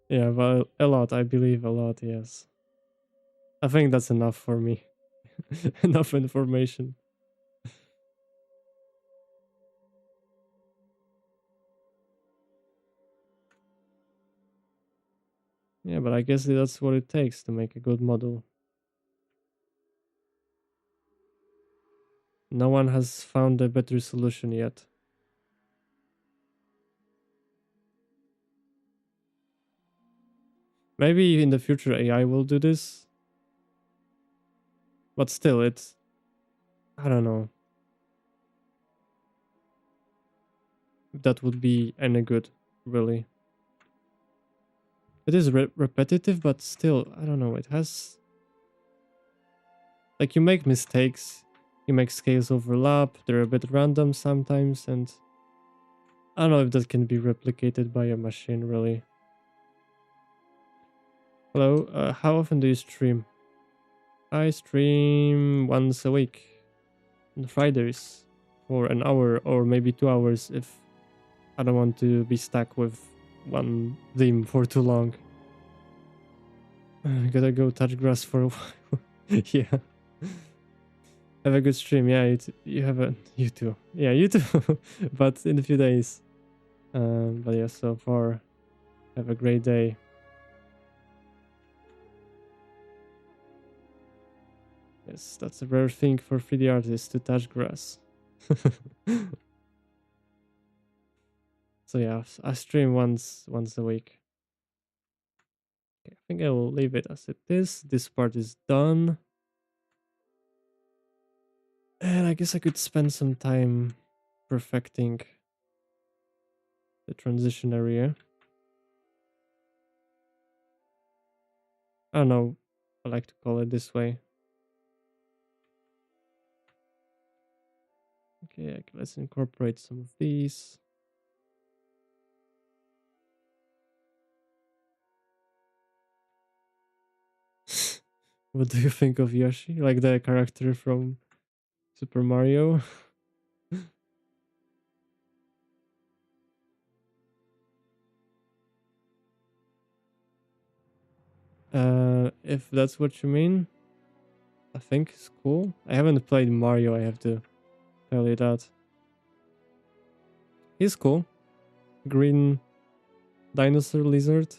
Yeah, well, a lot. I believe a lot, yes. I think that's enough for me. Enough information. Yeah, but I guess that's what it takes to make a good model. No one has found a better solution yet. Maybe in the future AI will do this. But still, it's... I don't know if that would be any good, really. It is repetitive, but still, I don't know. It has... Like, you make mistakes. You make scales overlap. They're a bit random sometimes, and... I don't know if that can be replicated by a machine, really. Hello, how often do you stream? I stream once a week on Fridays for an hour or maybe 2 hours if I don't want to be stuck with one theme for too long. Gotta go touch grass for a while. Yeah. Have a good stream. Yeah, you have a... You too. Yeah, you too. But in a few days. But yeah, so far, have a great day. Yes, that's a rare thing for 3D artists to touch grass. So yeah, I stream once a week. Okay, I think I will leave it as it is. This part is done. And I guess I could spend some time perfecting the transition area. I don't know, I like to call it this way. Okay, let's incorporate some of these. What do you think of Yoshi? Like the character from Super Mario? If that's what you mean, I think it's cool. I haven't played Mario, I have to tell you that. He's cool. Green dinosaur lizard.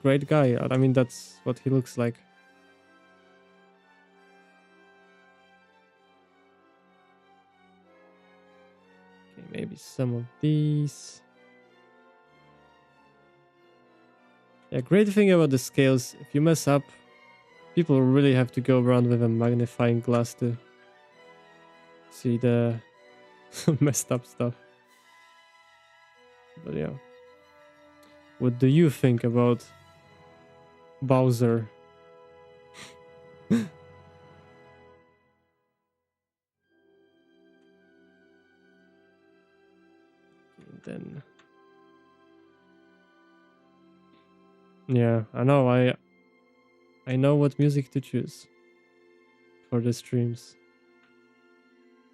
Great guy. I mean, that's what he looks like. Okay, maybe some of these. Yeah, great thing about the scales, if you mess up, people really have to go around with a magnifying glass to see the messed up stuff. But yeah. What do you think about Bowser? Then yeah, I know what music to choose for the streams.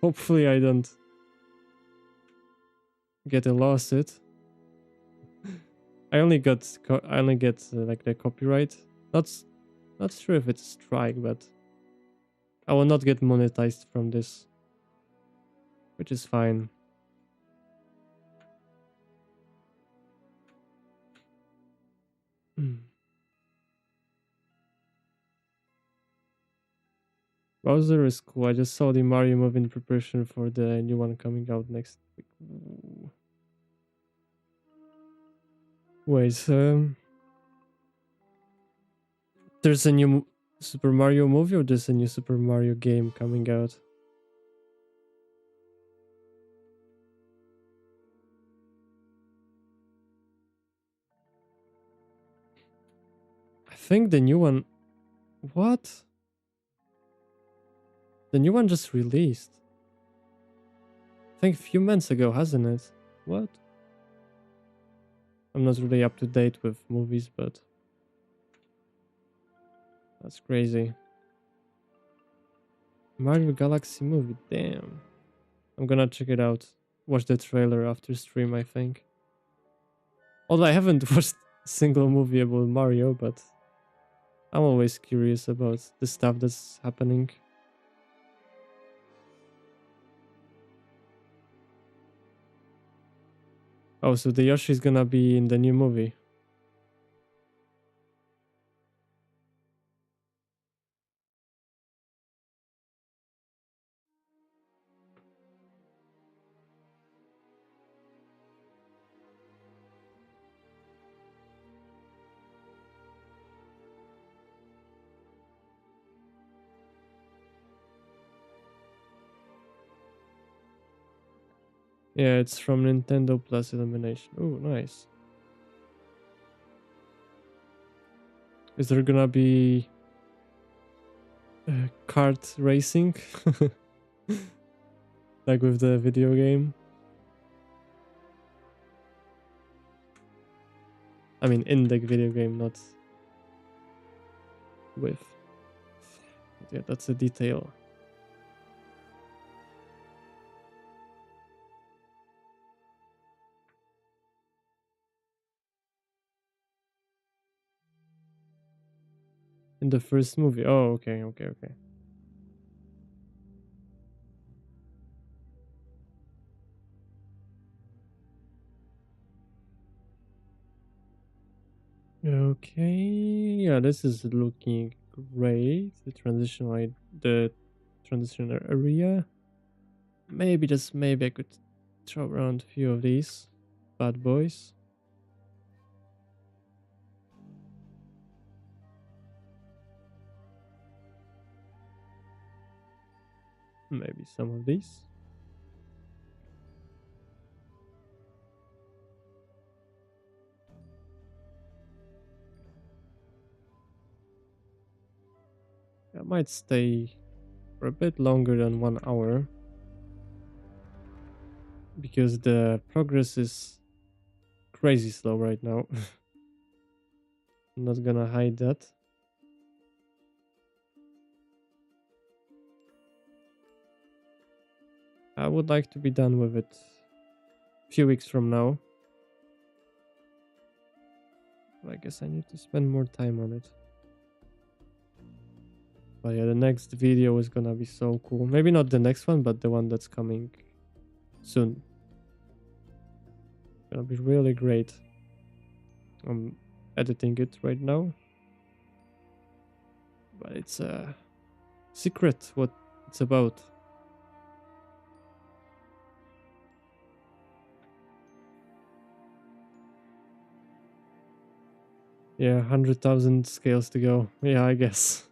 Hopefully I don't get a lawsuit. I only get like the copyright. Not sure if it's a strike, but I will not get monetized from this, which is fine. Bowser is cool. I just saw the Mario movie in preparation for the new one coming out next week. Ooh. Wait, there's a new Super Mario movie or there's a new Super Mario game coming out? I think the new one. What? The new one just released. I think a few months ago, hasn't it? What? I'm not really up to date with movies, but that's crazy. Mario Galaxy movie, damn. I'm gonna check it out. Watch the trailer after stream, I think. Although I haven't watched a single movie about Mario, but I'm always curious about the stuff that's happening. Oh, so the Yoshi's gonna be in the new movie. Yeah, it's from Nintendo Plus Illumination. Oh, nice. Is there gonna be kart racing? Like with the video game? I mean, in the video game, not with. But yeah, that's a detail. In the first movie. Oh, okay. Okay, yeah, this is looking great. The transition area. Maybe just maybe I could throw around a few of these bad boys. Maybe some of these. I might stay for a bit longer than 1 hour because the progress is crazy slow right now. I'm not gonna hide that. I would like to be done with it a few weeks from now. But I guess I need to spend more time on it. But yeah, the next video is gonna be so cool. Maybe not the next one, but the one that's coming soon. Gonna be really great. I'm editing it right now. But it's a secret what it's about. Yeah, 100,000 scales to go. Yeah, I guess.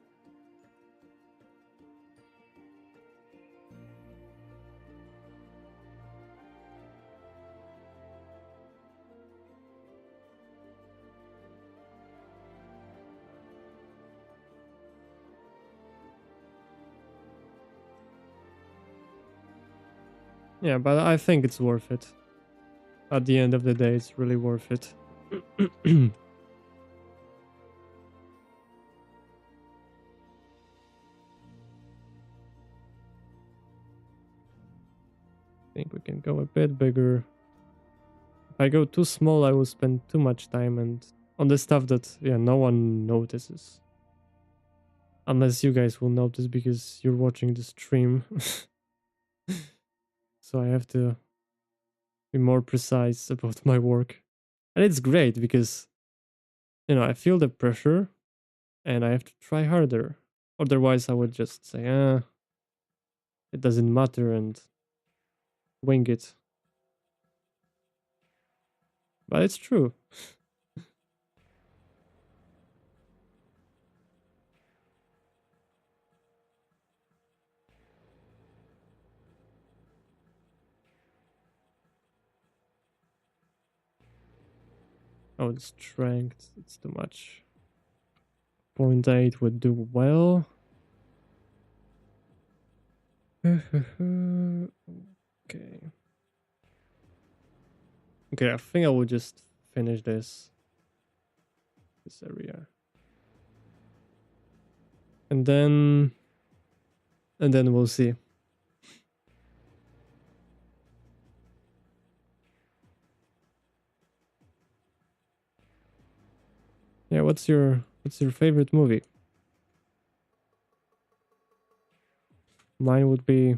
Yeah, but I think it's worth it. At the end of the day, it's really worth it. I think we can go a bit bigger. If I go too small, I will spend too much time and on the stuff that no one notices. Unless you guys will notice because you're watching the stream. So I have to be more precise about my work. And it's great because I feel the pressure and I have to try harder. Otherwise I would just say, it doesn't matter and wing it. But it's true. Oh, the strength, it's too much. 0.8 would do well. Okay. Okay, I think I will just finish this area. And then we'll see. Yeah, what's your favorite movie? Mine would be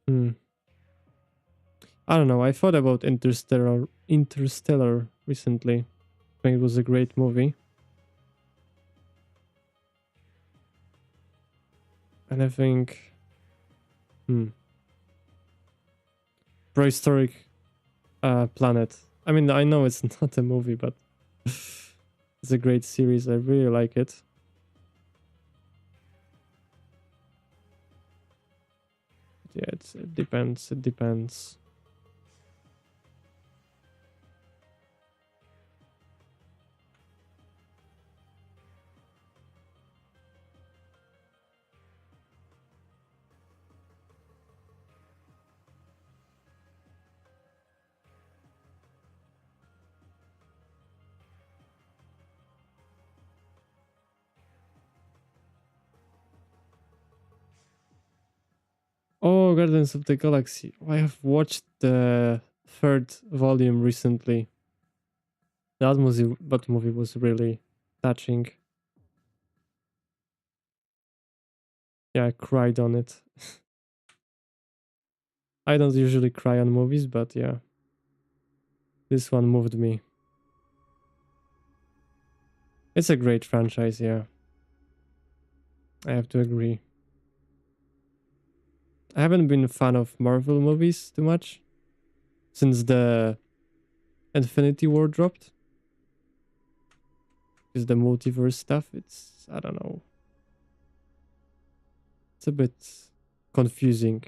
I don't know. I thought about Interstellar recently. I think it was a great movie. And I think Prehistoric Planet. I mean, I know it's not a movie, but it's a great series. I really like it. Yeah, it depends. It depends. Oh, Guardians of the Galaxy. I have watched the third volume recently. That movie was really touching. Yeah, I cried on it. I don't usually cry on movies, but yeah. This one moved me. It's a great franchise, yeah. I have to agree. I haven't been a fan of Marvel movies too much since the Infinity War dropped. Because the multiverse stuff, I don't know. It's a bit confusing.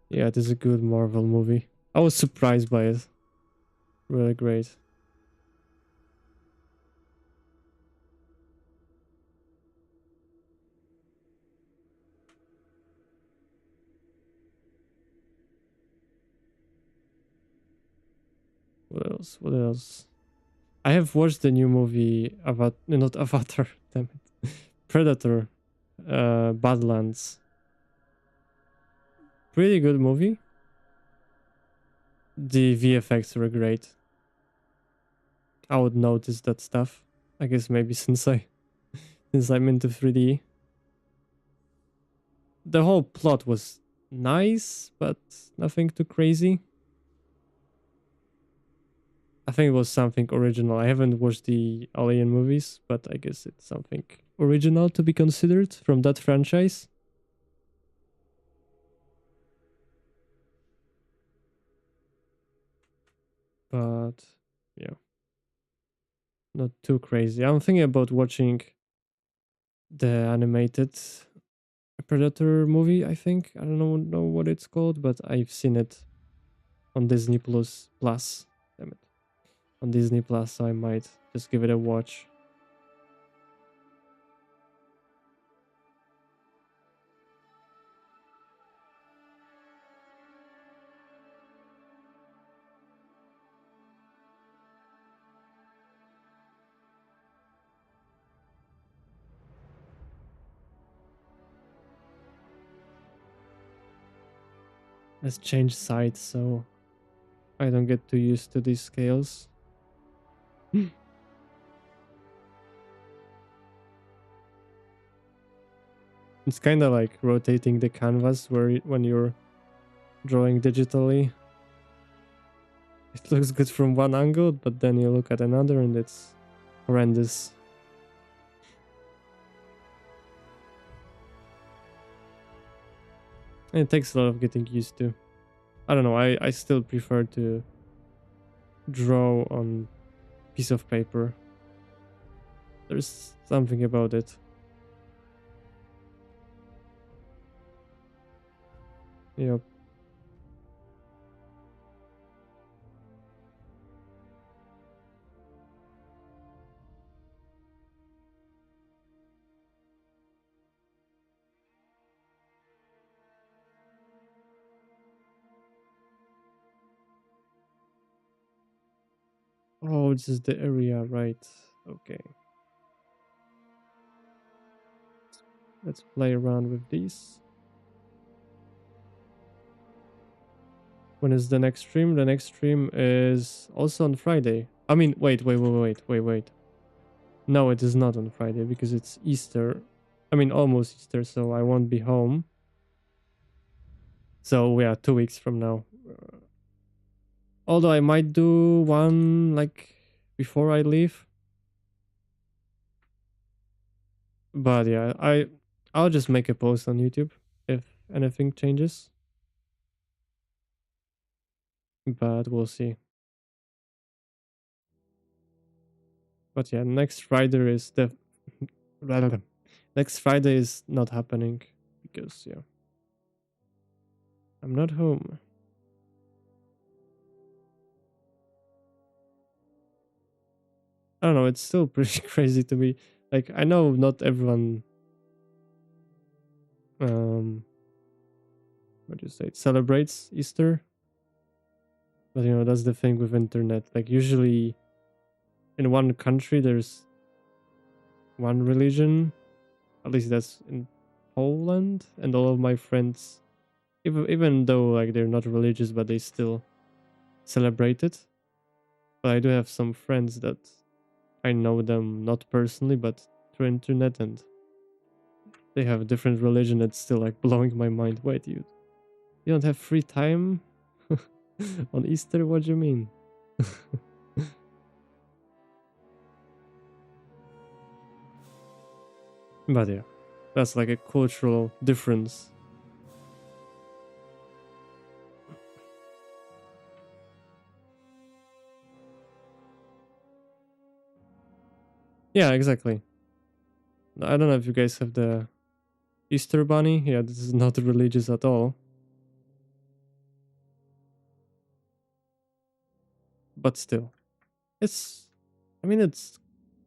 Yeah, it is a good Marvel movie. I was surprised by it. Really great. What else? What else? I have watched the new movie about not Avatar, damn it. Predator, Badlands. Pretty good movie. The VFX were great. I would notice that stuff. I guess maybe since I'm into 3D. The whole plot was nice, but nothing too crazy. I think it was something original. I haven't watched the Alien movies, but I guess it's something original to be considered from that franchise. but yeah, not too crazy. I'm thinking about watching the animated Predator movie. I think I don't know what it's called, but I've seen it on Disney Plus. Damn it, on Disney Plus. So I might just give it a watch. Let's change sides so I don't get too used to these scales. It's kind of like rotating the canvas when you're drawing digitally. It looks good from one angle, but then you look at another and it's horrendous. And it takes a lot of getting used to. I don't know, I still prefer to draw on piece of paper. There's something about it. Yep. Oh, this is the area, right? Okay. Let's play around with these. When is the next stream? The next stream is also on Friday. I mean, wait. No, it is not on Friday because it's Easter. I mean, almost Easter, so I won't be home. So, yeah, 2 weeks from now. Although I might do one, like, before I leave. But, yeah, I'll just make a post on YouTube if anything changes. But we'll see. But, yeah, next Friday is the... next Friday is not happening because, yeah, I'm not home. I don't know, it's still pretty crazy to me. Like, I know not everyone what do you say, celebrates Easter. But you know, that's the thing with internet. Like usually in one country there's one religion. At least that's in Poland, and all of my friends, even though like they're not religious, but they still celebrate it. But I do have some friends that I know them not personally, but through internet, and they have a different religion that's still like blowing my mind. Wait, you don't have free time on Easter? What do you mean? But yeah, that's like a cultural difference. Yeah, exactly. I don't know if you guys have the Easter bunny. Yeah, this is not religious at all. But still, it's, I mean, it's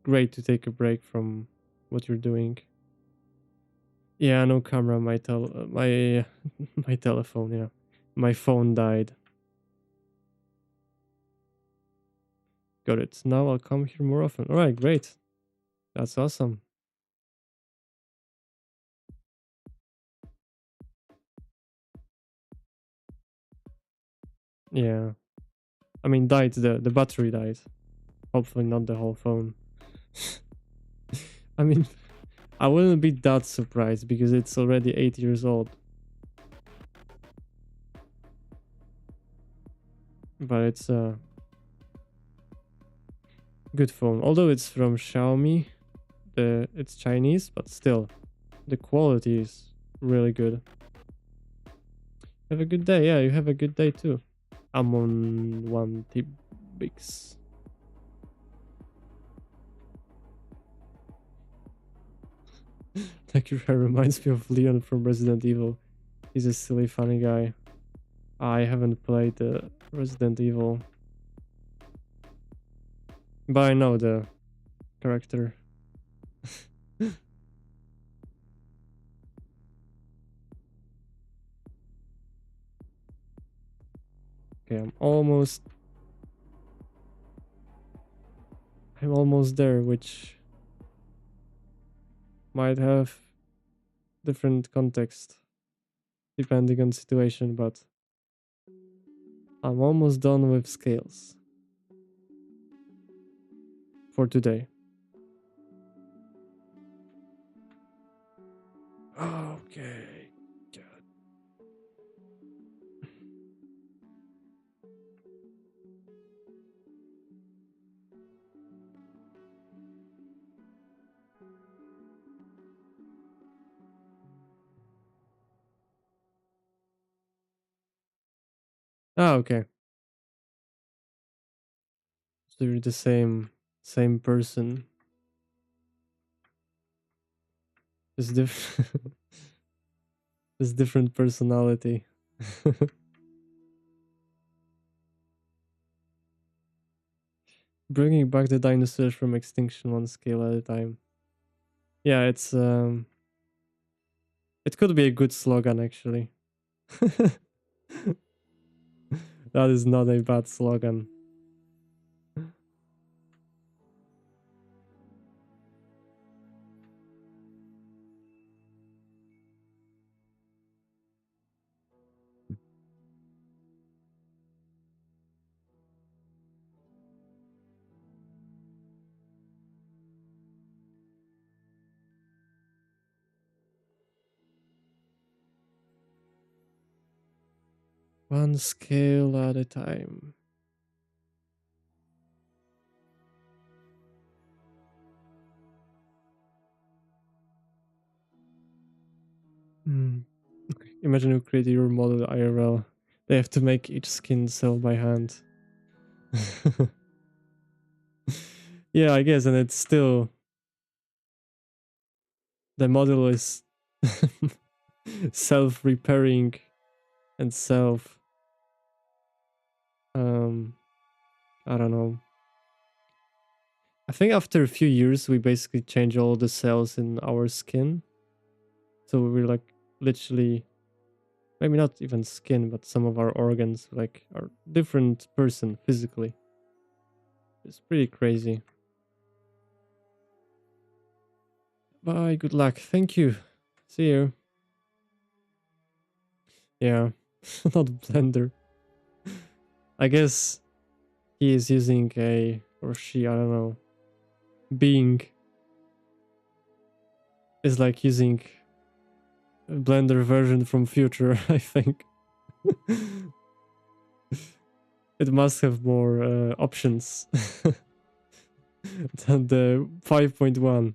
great to take a break from what you're doing. Yeah, no camera. My my telephone. Yeah, my phone died. Got it. Now I'll come here more often. All right, great. That's awesome. Yeah, I mean, died. The battery died. Hopefully not the whole phone. I mean, I wouldn't be that surprised because it's already 8 years old. But it's a good phone. Although it's from Xiaomi, it's Chinese, but still, the quality is really good. Have a good day. Yeah, you have a good day too. I'm on 1 TB. Bigs. Thank you. Reminds me of Leon from Resident Evil. He's a silly, funny guy. I haven't played Resident Evil, but I know the character. Okay, I'm almost there, which might have different context depending on situation, but I'm almost done with scales for today. Okay. God. Okay. So you're the same person. It's it's different personality. Bringing back the dinosaurs from extinction one scale at a time. Yeah, it could be a good slogan actually. That is not a bad slogan. One scale at a time. Hmm. Okay. Imagine you create your model IRL. They have to make each skin cell by hand. Yeah, I guess, and it's still the model is self-repairing and self I don't know. I think after a few years we basically change all the cells in our skin. So we're like literally maybe not even skin, but some of our organs like are different person physically. It's pretty crazy. Bye, good luck. Thank you. See you. Yeah. Not Blender. I guess he is using a or she, I don't know. Being is like using a Blender version from future, I think. It must have more options than the 5.1.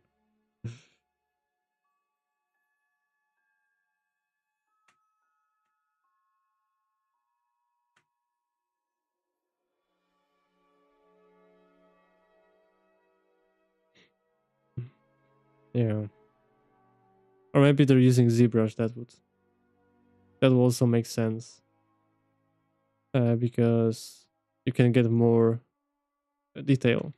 Yeah. Or maybe they're using ZBrush. That would also make sense. Because you can get more detail.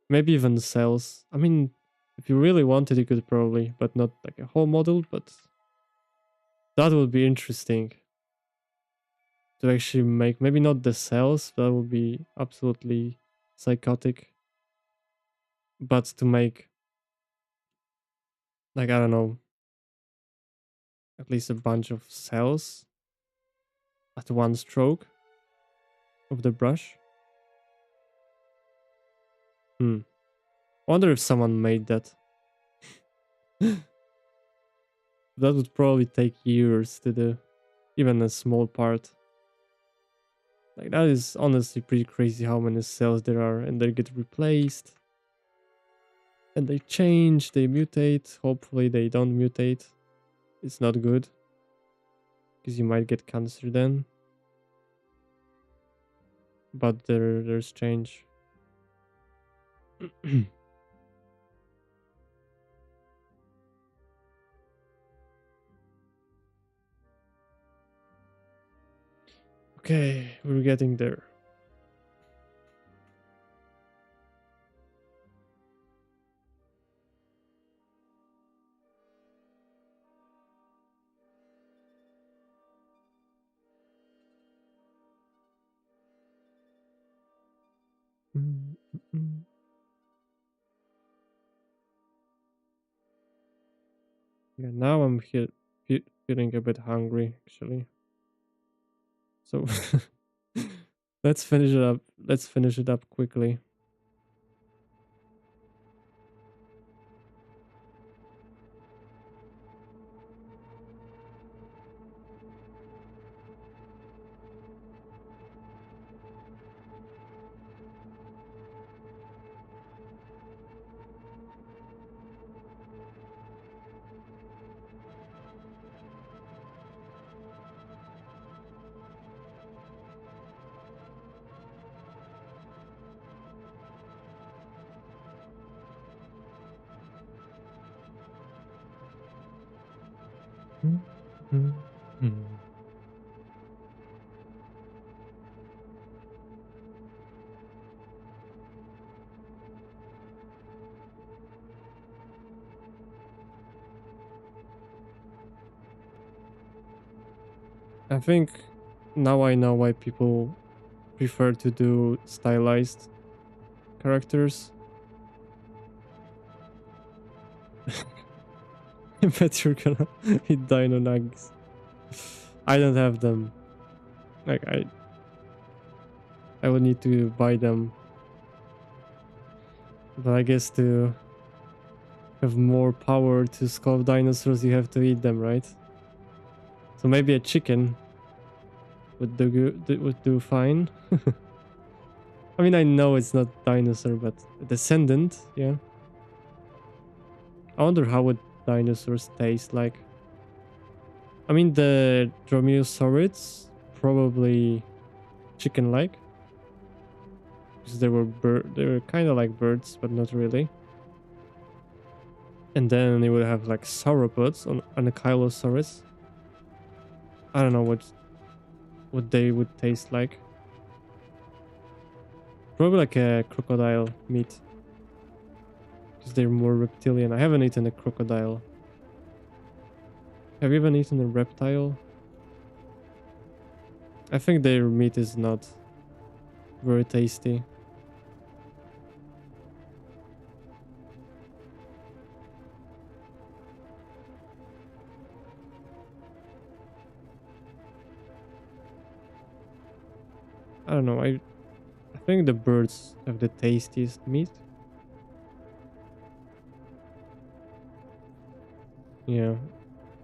Maybe even cells. I mean, if you really wanted, you could probably, but not like a whole model. But that would be interesting to actually make. Maybe not the cells. That would be absolutely psychotic. But to make, like, I don't know, at least a bunch of cells at one stroke of the brush. Wonder if someone made that. That would probably take years to do, even a small part. Like that is honestly pretty crazy how many cells there are, and they get replaced, and they change, they mutate. Hopefully they don't mutate. It's not good because you might get cancer then. but there's change. Okay, we're getting there. Mm, mm, mm. Yeah, now I'm feeling a bit hungry actually. So let's finish it up. Let's finish it up quickly. Mm, mm, mm. I think now I know why people prefer to do stylized characters. I bet you're gonna hit dino nugs. I don't have them. Like I would need to buy them. But I guess to have more power to sculpt dinosaurs, you have to eat them, right? So maybe a chicken would do good, would do fine. I mean, I know it's not dinosaur, but a descendant, yeah. I wonder how would dinosaurs taste like. I mean, the dromaeosaurids probably chicken-like because they were kind of like birds, but not really. And then they would have like sauropods on Ankylosaurus. I don't know what they would taste like. Probably like a crocodile meat because they're more reptilian. I haven't eaten a crocodile. Have you even eaten a reptile? I think their meat is not very tasty. I don't know. I think the birds have the tastiest meat. Yeah,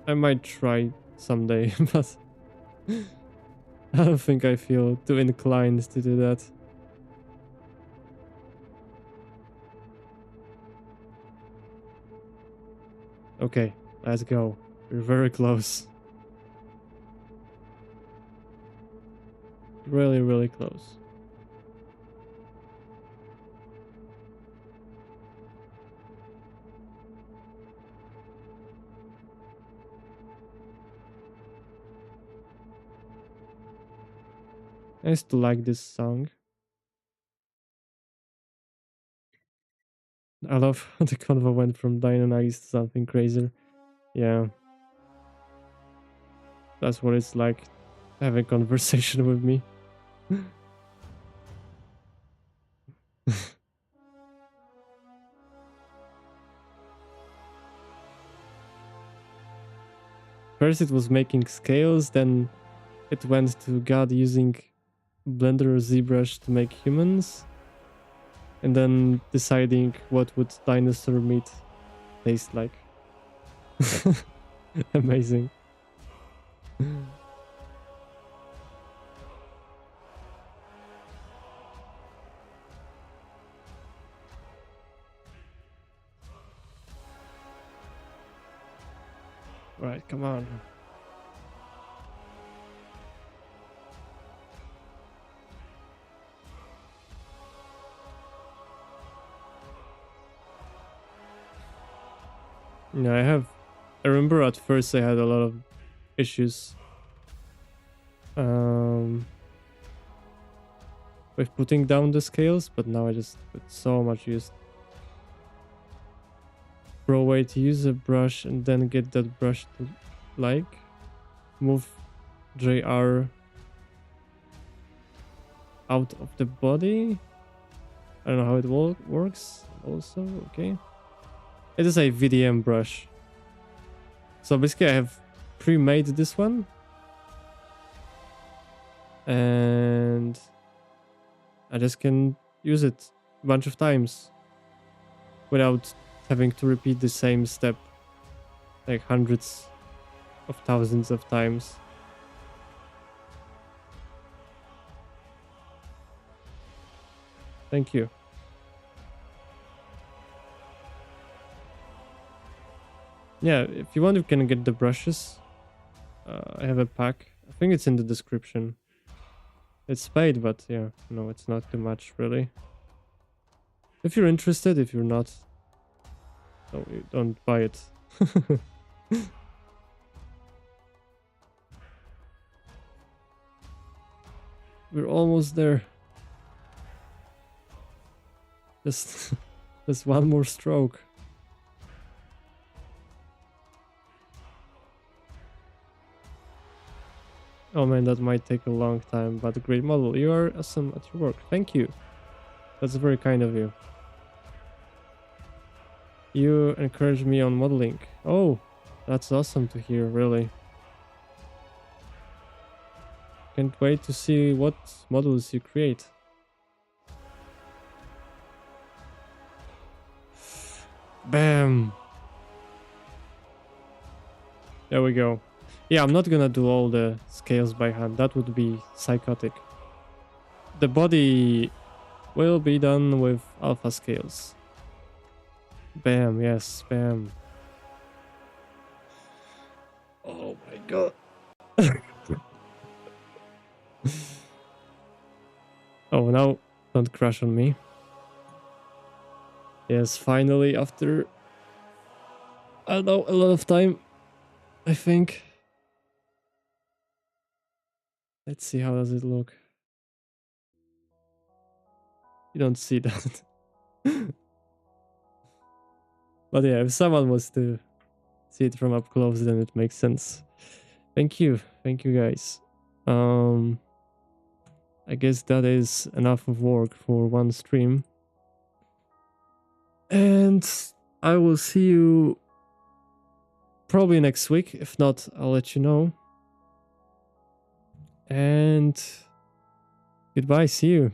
I might try someday, but I don't think I feel too inclined to do that. Okay, let's go. We're very close. Really, really close. I used to like this song. I love how the convo went from Dynamite to something crazier. Yeah, that's what it's like having conversation with me. First it was making scales, then it went to God using Blender or ZBrush to make humans, and then deciding what would dinosaur meat taste like. Amazing. Right, come on. Yeah, I remember at first I had a lot of issues with putting down the scales, but now I just put so much use. Pro way to use a brush and then get that brush to like move JR out of the body. I don't know how it works also. Okay, it is a VDM brush, so basically I have pre-made this one and I just can use it a bunch of times without having to repeat the same step like hundreds of thousands of times. Thank you. Yeah, if you want, you can get the brushes. I have a pack. I think it's in the description. It's paid, but yeah, no, it's not too much, really. If you're interested, if you're not, no, you don't buy it. We're almost there. Just, just one more stroke. Oh man, that might take a long time, but a great model. You are awesome at your work. Thank you. That's very kind of you. You encourage me on modeling. Oh, that's awesome to hear, really. Can't wait to see what models you create. Bam! There we go. Yeah, I'm not gonna do all the scales by hand. That would be psychotic. The body will be done with alpha scales. Bam, yes, bam. Oh my god. Oh, now don't crash on me. Yes, finally, after, I don't know, a lot of time, I think. Let's see, how does it look? You don't see that. But yeah, if someone was to see it from up close, then it makes sense. Thank you guys. I guess that is enough of work for one stream. And I will see you probably next week. If not, I'll let you know. And goodbye, see you.